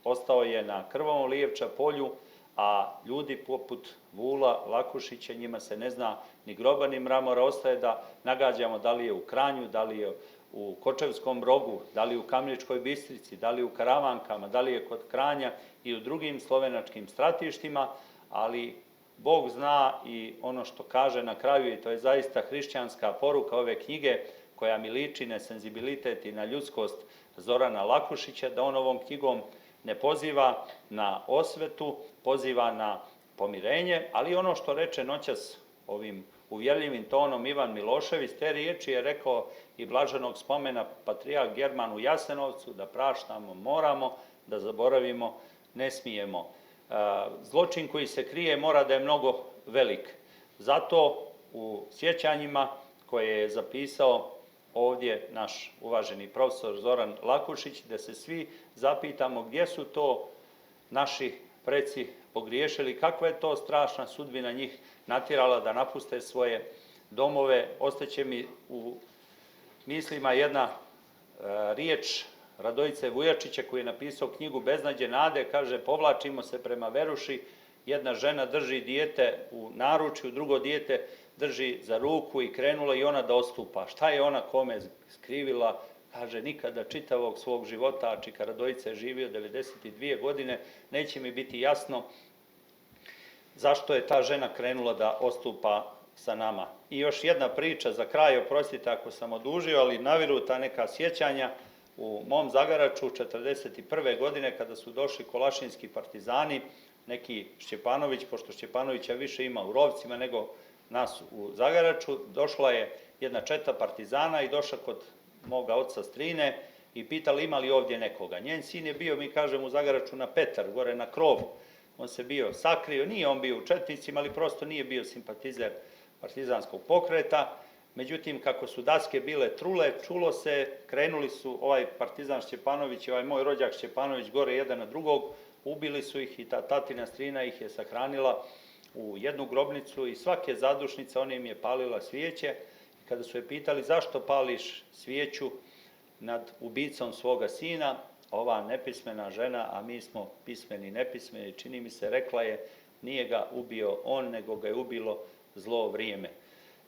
ostao je na krvavom Lijevča polju, a ljudi poput Vula Lakušića, njima se ne zna ni groba ni mramora, ostaje da nagađamo da li je u Kranju, da li je u Kočevskom Rogu, da li u Kamničkoj Bistrici, da li u Karavankama, da li je kod Kranja i u drugim slovenačkim stratištima, ali Bog zna i ono što kaže na kraju, i to je zaista hrišćanska poruka ove knjige, koja mi liči na senzibilitet i na ljudskost Zorana Lakušića, da on ovom knjigom ne poziva na osvetu, poziva na pomirenje, ali ono što reče noćas ovim uvjerljivim tonom Ivan Milošević, te riječi je rekao i blaženog spomena patrijarh German u Jasenovcu, da praštamo moramo, da zaboravimo ne smijemo. Zločin koji se krije mora da je mnogo velik. Zato u sjećanjima koje je zapisao ovdje naš uvaženi profesor Zoran Lakušić, da se svi zapitamo gdje su to naši preci pogriješili, kakva je to strašna sudbina njih natjerala da napuste svoje domove. Ostaće mi u mislima jedna riječ Radojice Vujačića, koji je napisao knjigu Beznađe nade, kaže: povlačimo se prema Veruši, jedna žena drži dijete u naručju, drugo dijete drži za ruku i krenula i ona da odstupa. Šta je ona kome skrivila? Kaže: nikada čitavog svog života, a čika Radojica je živio 92 godine, neće mi biti jasno zašto je ta žena krenula da odstupa sa nama. I još jedna priča za kraj, oprostite ako sam odužio, ali naviru ta neka sjećanja. U mom Zagaraču 1941. godine, kada su došli kolašinski partizani, neki Šćepanović, pošto Šćepanovića više ima u Rovcima nego nas u Zagaraču, došla je jedna četa partizana i došla kod moga oca Strine i pitali ima li ovdje nekoga. Njen sin je bio, mi kažemo u Zagaraču, na Petar, gore na krovu. On se bio sakrio, nije on bio u četnicima, ali prosto nije bio simpatizer partizanskog pokreta. Međutim, kako su daske bile trule, čulo se, krenuli su ovaj partizan Šćepanović i ovaj moj rođak Šćepanović gore jedan na drugog, ubili su ih i ta tatina Strina ih je sahranila u jednu grobnicu i svake zadušnice ona im je palila svijeće. Kada su je pitali zašto pališ svijeću nad ubicom svoga sina, ova nepismena žena, a mi smo pismeni i nepismeni, čini mi se, rekla je: nije ga ubio on, nego ga je ubilo zlo vrijeme.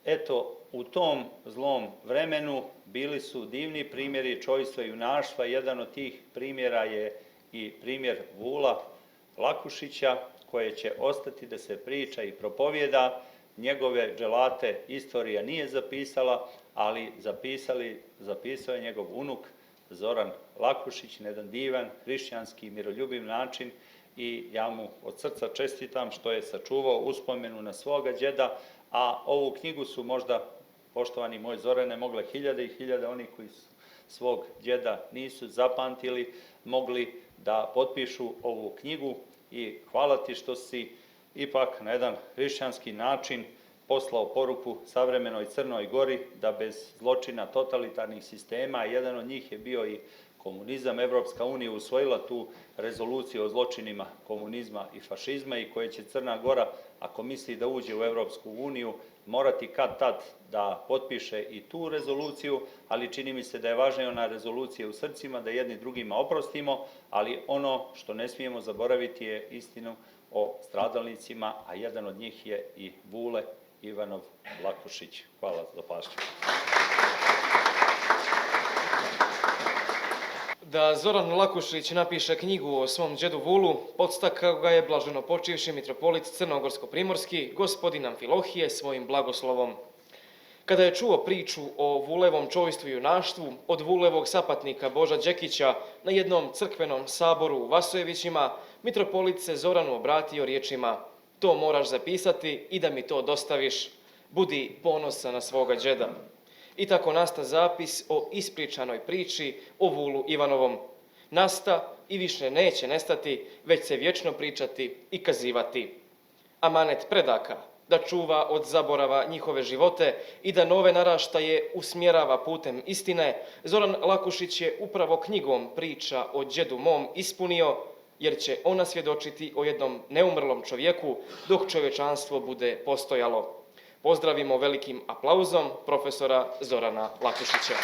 Eto, u tom zlom vremenu bili su divni primjeri čojstva i junaštva. Jedan od tih primjera je i primjer Vula Lakušića, koje će ostati da se priča i propovjeda. Njegove dželate istorija nije zapisala, ali zapisao je njegov unuk Zoran Lakušić na jedan divan, hrišćanski, miroljubiv način i ja mu od srca čestitam što je sačuvao uspomenu na svoga djeda, a ovu knjigu su možda, poštovani moj Zorane, mogle hiljade i hiljade onih koji svog djeda nisu zapamtili, mogli da potpišu ovu knjigu i hvala ti što si ipak na jedan hrišćanski način poslao poruku savremenoj Crnoj Gori da bez zločina totalitarnih sistema, jedan od njih je bio i komunizam, Evropska unija usvojila tu rezoluciju o zločinima komunizma i fašizma i koje će Crna Gora, ako misli da uđe u Evropsku uniju, morati kad tad da potpiše i tu rezoluciju, ali čini mi se da je važna i ona rezolucija u srcima, da jedni drugima oprostimo, ali ono što ne smijemo zaboraviti je istinu o stradalnicima, a jedan od njih je i Vule Ivanov Lakušić. Hvala za pažnju. Da Zoran Lakušić napiše knjigu o svom džedu Vulu, podstakao ga je blaženo počivši mitropolit Crnogorsko-primorski, gospodin Amfilohije, svojim blagoslovom. Kada je čuo priču o Vulevom čojstvu i junaštvu od Vulevog sapatnika Boža Đekića na jednom crkvenom saboru u Vasojevićima, mitropolit se Zoranu obratio riječima: to moraš zapisati i da mi to dostaviš, budi ponosan na svoga džeda. I tako nasta zapis o ispričanoj priči o Vulu Ivanovom. Nasta i više neće nestati, već se vječno pričati i kazivati. Amanet predaka, da čuva od zaborava njihove živote i da nove naraštaje usmjerava putem istine, Zoran Lakušić je upravo knjigom Priča o džedu mom ispunio, jer će ona svjedočiti o jednom neumrlom čovjeku dok čovječanstvo bude postojalo. Pozdravimo velikim aplauzom profesora Zorana Lakušića.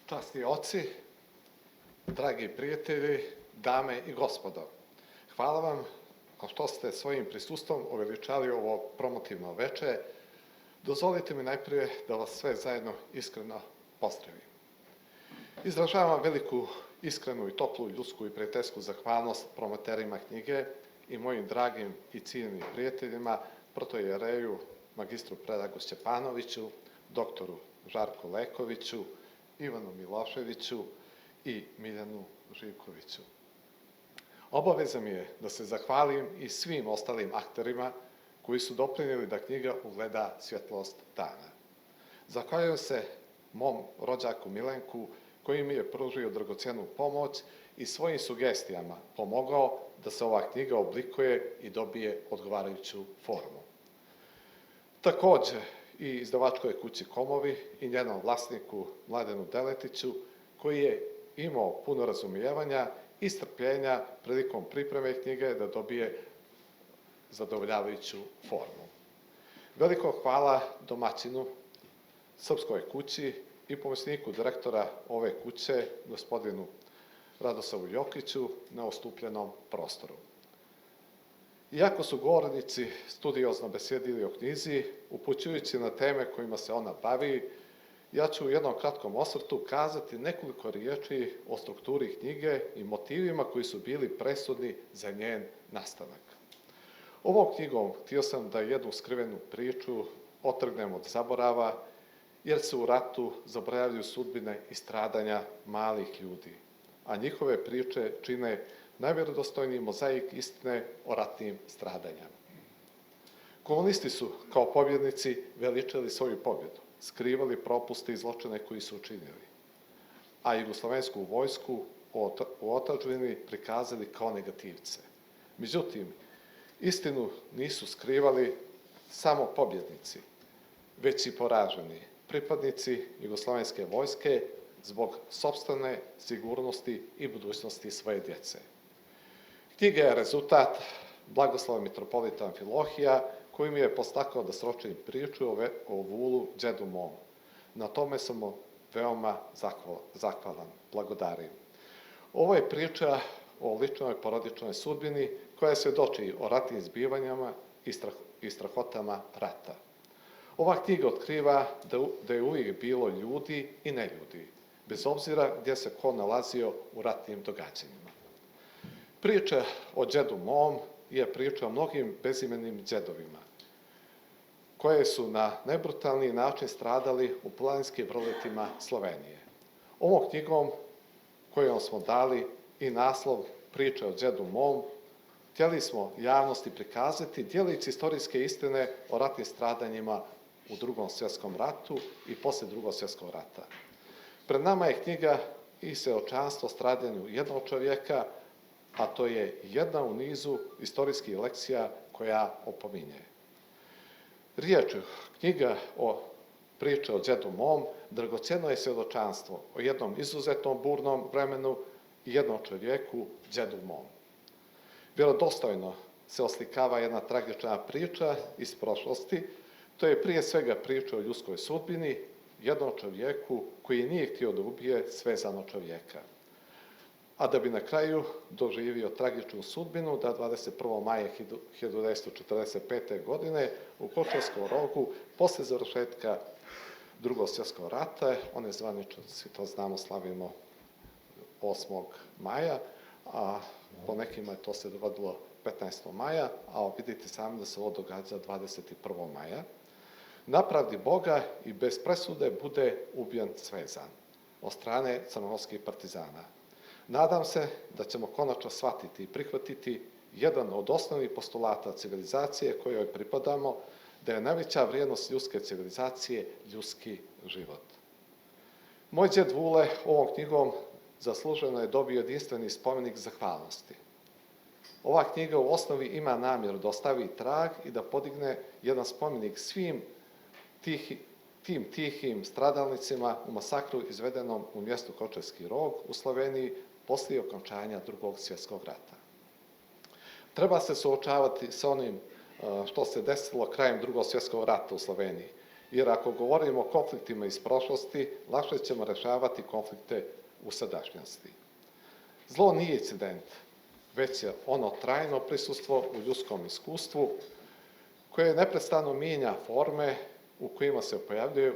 Časni oci, dragi prijatelji, dame i gospodo, hvala vam što ste svojim prisustvom uveličali ovo promotivno veče. Dozvolite mi najprije da vas sve zajedno iskreno pozdravim. Izražavam veliku, iskrenu i toplu ljudsku i prijateljsku zahvalnost promoterima knjige i mojim dragim i ciljenim prijateljima, protojereju, magistru Predragu Stjepanoviću, doktoru Žarku Lekoviću, Ivanu Miloševiću i Miljanu Živkoviću. Obaveza mi je da se zahvalim i svim ostalim akterima koji su doprinijeli da knjiga ugleda svjetlost dana. Zahvaljujem se mom rođaku Milenku koji mi je pružio dragocjenu pomoć i svojim sugestijama pomogao da se ova knjiga oblikuje i dobije odgovarajuću formu. Također i izdavačkoj kući Komovi i njenom vlasniku Mladenu Deletiću koji je imao puno razumijevanja i strpljenja prilikom pripreme knjige da dobije zadovoljavajuću formu. Veliko hvala domaćinu Srpskoj kući i pomoćniku direktora ove kuće, gospodinu Radosavu Jokiću, na ustupljenom prostoru. Iako su govornici studiozno besjedili o knjizi, upućujući na teme kojima se ona bavi, ja ću u jednom kratkom osvrtu kazati nekoliko riječi o strukturi knjige i motivima koji su bili presudni za njen nastanak. Ovom knjigom htio sam da jednu skrivenu priču otrgnem od zaborava, jer se u ratu zaboravljaju sudbine i stradanja malih ljudi, a njihove priče čine najvjerodostojniji mozaik istine o ratnim stradanjama. Komunisti su, kao pobjednici, veličali svoju pobjedu, skrivali propuste i zločine koji su učinili, a jugoslovensku vojsku u otadžbini prikazali kao negativce. Međutim, istinu nisu skrivali samo pobjednici, već i poraženi pripadnici jugoslovenske vojske zbog sopstvene sigurnosti i budućnosti svoje djece. Knjiga je rezultat blagoslova mitropolita Amfilohija, koji mi je postakao da sročim priču o Vulu, džedu mom. Na tome sam mu veoma zahvalan, blagodarim. Ovo je priča o ličnoj porodičnoj sudbini koja svjedoči o ratnim zbivanjama i strahotama rata. Ova knjiga otkriva da je uvijek bilo ljudi i neljudi, bez obzira gdje se ko nalazio u ratnim događanjima. Priča o džedu mom je priča o mnogim bezimenim džedovima, koje su na najbrutalniji način stradali u planinskim vrletima Slovenije. Ovom knjigom, kojom smo dali i naslov Priče o džedu mom, htjeli smo javnosti prikazati dijelić istorijske istine o ratnim stradanjima u Drugom svjetskom ratu i poslije Drugog svjetskog rata. Pred nama je knjiga i svedočanstvo o stradanju jednog čovjeka, a to je jedna u nizu istorijskih lekcija koja opominje. Riječ knjiga o Priče o džedu mom dragocjeno je svjedočanstvo o jednom izuzetnom burnom vremenu i jednom čovjeku, džedu mom. Vjerodostojno se oslikava jedna tragična priča iz prošlosti. To je prije svega priča o ljudskoj sudbini, jednom čovjeku koji nije htio da ubije svezano čovjeka, a da bi na kraju doživio tragičnu sudbinu da 21. maja 1945. godine u Kočevskom Rogu, posle završetka Drugog svjetskog rata, one zvanično, svi to znamo, slavimo 8. maja, a po nekima je to se dogodilo 15. maja, a vidite sami da se ovo događa 21. maja. Na pravdi Boga i bez presude bude ubijen svezan od strane crnogorskih partizana. Nadam se da ćemo konačno shvatiti i prihvatiti jedan od osnovnih postulata civilizacije kojoj pripadamo, da je najveća vrijednost ljudske civilizacije ljudski život. Moj džed Vule ovom knjigom zasluženo je dobio jedinstveni spomenik zahvalnosti. Ova knjiga u osnovi ima namjeru da ostavi trag i da podigne jedan spomenik svim tim tihim stradalnicima u masakru izvedenom u mjestu Kočevski Rog u Sloveniji poslije okončanja Drugog svjetskog rata. Treba se suočavati sa onim što se desilo krajem Drugog svjetskog rata u Sloveniji, jer ako govorimo o konfliktima iz prošlosti, lakše ćemo rešavati konflikte u sadašnjosti. Zlo nije incident, već je ono trajno prisustvo u ljudskom iskustvu koje neprestano mijenja forme u kojima se pojavljuje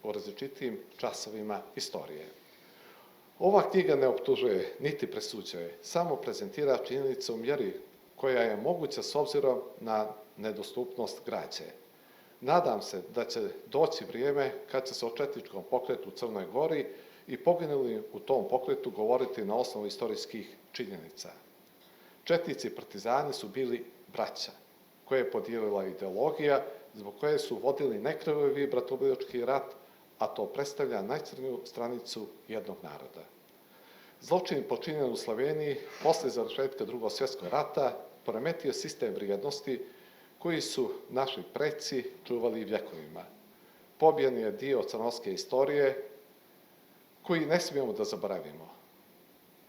u različitim časovima istorije. Ova knjiga ne optužuje niti presuđuje, samo prezentira činjenicu u mjeri koja je moguća s obzirom na nedostupnost građe. Nadam se da će doći vrijeme kad će se o četničkom pokretu u Crnoj Gori i poginuli u tom pokretu govoriti na osnovu istorijskih činjenica. Četnici i partizani su bili braća, koje je podijelila ideologija, zbog koje su vodili nekrvavi bratoubilački rat, a to predstavlja najcrniju stranicu jednog naroda. Zločin počinjen u Sloveniji posle završetka Drugog svjetskog rata poremetio sistem vrijednosti koji su naši preci čuvali vjekovima. Pobijen je dio crnogorske istorije koji ne smijemo da zaboravimo.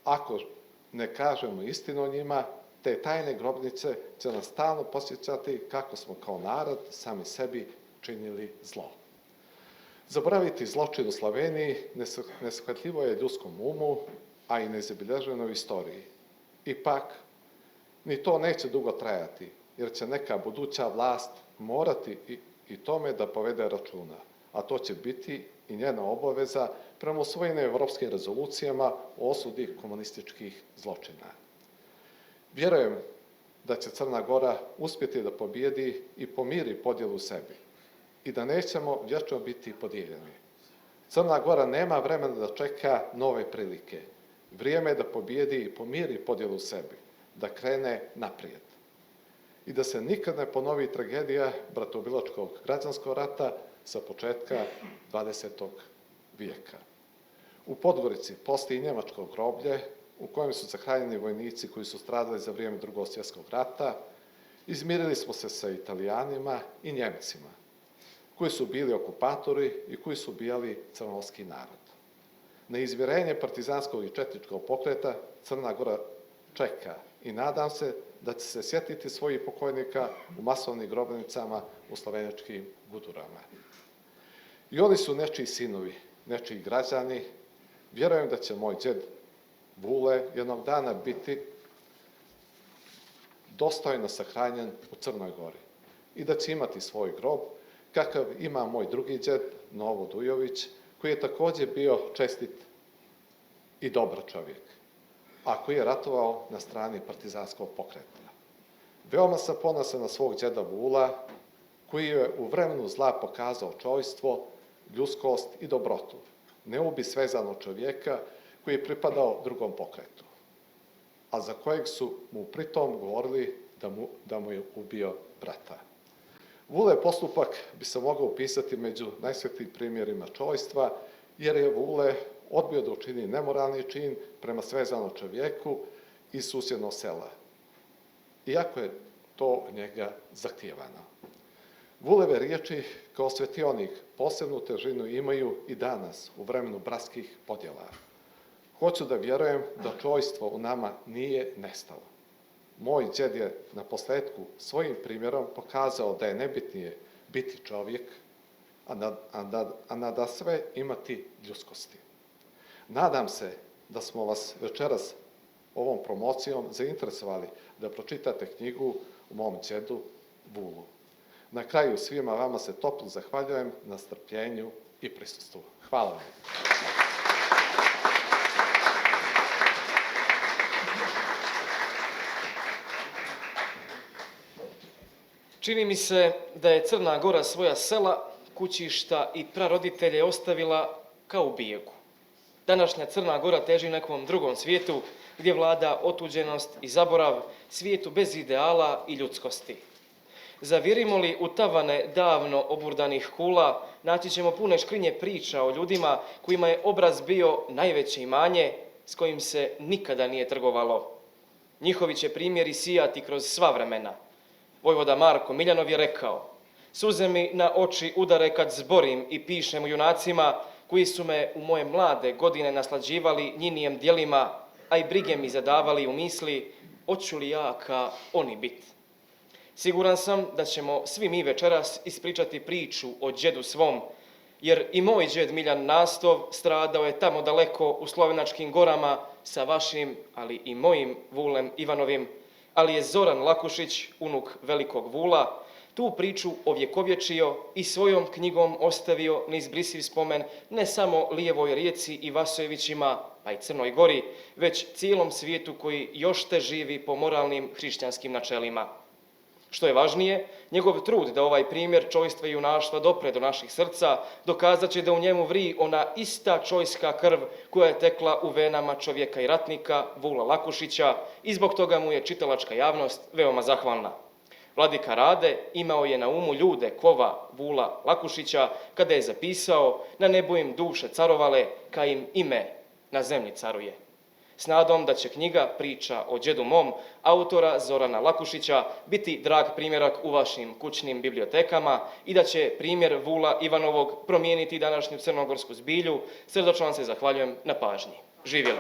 Ako ne kažemo istinu o njima, te tajne grobnice će nas stalno posjećati kako smo kao narod sami sebi činili zlo. Zaboraviti zločin u Sloveniji neshvatljivo je ljudskom umu, a i nezabilježeno u istoriji. Ipak, ni to neće dugo trajati, jer će neka buduća vlast morati i tome da povede računa, a to će biti i njena obaveza prema usvojenim evropskim rezolucijama o osudi komunističkih zločina. Vjerujem da će Crna Gora uspjeti da pobijedi i pomiri podjelu u sebi i da nećemo vječno biti podijeljeni. Crna Gora nema vremena da čeka nove prilike. Vrijeme je da pobijedi i pomiri podjelu u sebi, da krene naprijed. I da se nikad ne ponovi tragedija bratoubilačkog građanskog rata sa početka 20. vijeka. U Podgorici postoji njemačko groblje u kojem su sahranjeni vojnici koji su stradali za vrijeme Drugog svjetskog rata. Izmirili smo se sa Italijanima i Njemcima, koji su bili okupatori i koji su ubijali crnogorski narod. Na izmirenje partizanskog i četničkog pokreta Crna Gora čeka i nadam se da će se sjetiti svojih pokojnika u masovnim grobnicama u slovenjačkim Gudurama. I oni su nečiji sinovi, nečiji građani. Vjerujem da će moj djed Vule jednog dana biti dostojno sahranjen u Crnoj Gori i da će imati svoj grob, kakav ima moj drugi djed, Novo Dujović, koji je također bio čestit i dobar čovjek, a koji je ratovao na strani partizanskog pokreta. Veoma sam ponosan na svog djeda Vula, koji je u vremenu zla pokazao čojstvo, ljudskost i dobrotu, neubi svezanog čovjeka koji je pripadao drugom pokretu, a za kojeg su mu pritom govorili da mu je ubio brata. Vule postupak bi se mogao upisati među najsvetlijim primjerima čojstva, jer je Vule odbio da učini nemoralni čin prema svezanom čovjeku iz susjednog sela, iako je to njega zahtijevano. Vuleve riječi kao svetionik posebnu težinu imaju i danas u vremenu bratskih podjela. Hoću da vjerujem da čojstvo u nama nije nestalo. Moj djed je na posledku svojim primjerom pokazao da je nebitnije biti čovjek, a nada sve imati ljudskosti. Nadam se da smo vas večeras ovom promocijom zainteresovali da pročitate knjigu o mom djedu Vulu. Na kraju svima vama se toplo zahvaljujem na strpljenju i prisustvu. Hvala vam. Čini mi se da je Crna Gora svoja sela, kućišta i praroditelje ostavila kao u bijegu. Današnja Crna Gora teži nekom drugom svijetu gdje vlada otuđenost i zaborav, svijetu bez ideala i ljudskosti. Zavirimo li u tavane davno oburdanih kula, naći ćemo pune škrinje priča o ljudima kojima je obraz bio najveće imanje, s kojim se nikada nije trgovalo. Njihovi će primjeri sijati kroz sva vremena. Vojvoda Marko Miljanov je rekao: suze mi na oči udare kad zborim i pišem o junacima koji su me u moje mlade godine naslađivali njinijem djelima, a i brige mi zadavali u misli, hoću li ja ka oni bit. Siguran sam da ćemo svi mi večeras ispričati priču o džedu svom, jer i moj džed Miljan Nastov stradao je tamo daleko u Slovenačkim gorama sa vašim, ali i mojim Vulem Ivanovim, ali je Zoran Lakušić, unuk velikog Vula, tu priču ovjekovječio i svojom knjigom ostavio neizbrisiv spomen ne samo Lijevoj Rijeci i Vasojevićima, pa i Crnoj Gori, već cijelom svijetu koji još te živi po moralnim hrišćanskim načelima. Što je važnije, njegov trud da ovaj primjer čojstva i junaštva dopre do naših srca dokazat će da u njemu vri ona ista čojska krv koja je tekla u venama čovjeka i ratnika Vula Lakušića i zbog toga mu je čitalačka javnost veoma zahvalna. Vladika Rade imao je na umu ljude kova Vula Lakušića kada je zapisao: na nebu im duše carovale, ka im ime na zemlji caruje. S nadom da će knjiga Priča o džedu mom autora Zorana Lakušića biti drag primjerak u vašim kućnim bibliotekama i da će primjer Vula Ivanovog promijeniti današnju crnogorsku zbilju, srdačno vam se zahvaljujem na pažnji. Živjeli!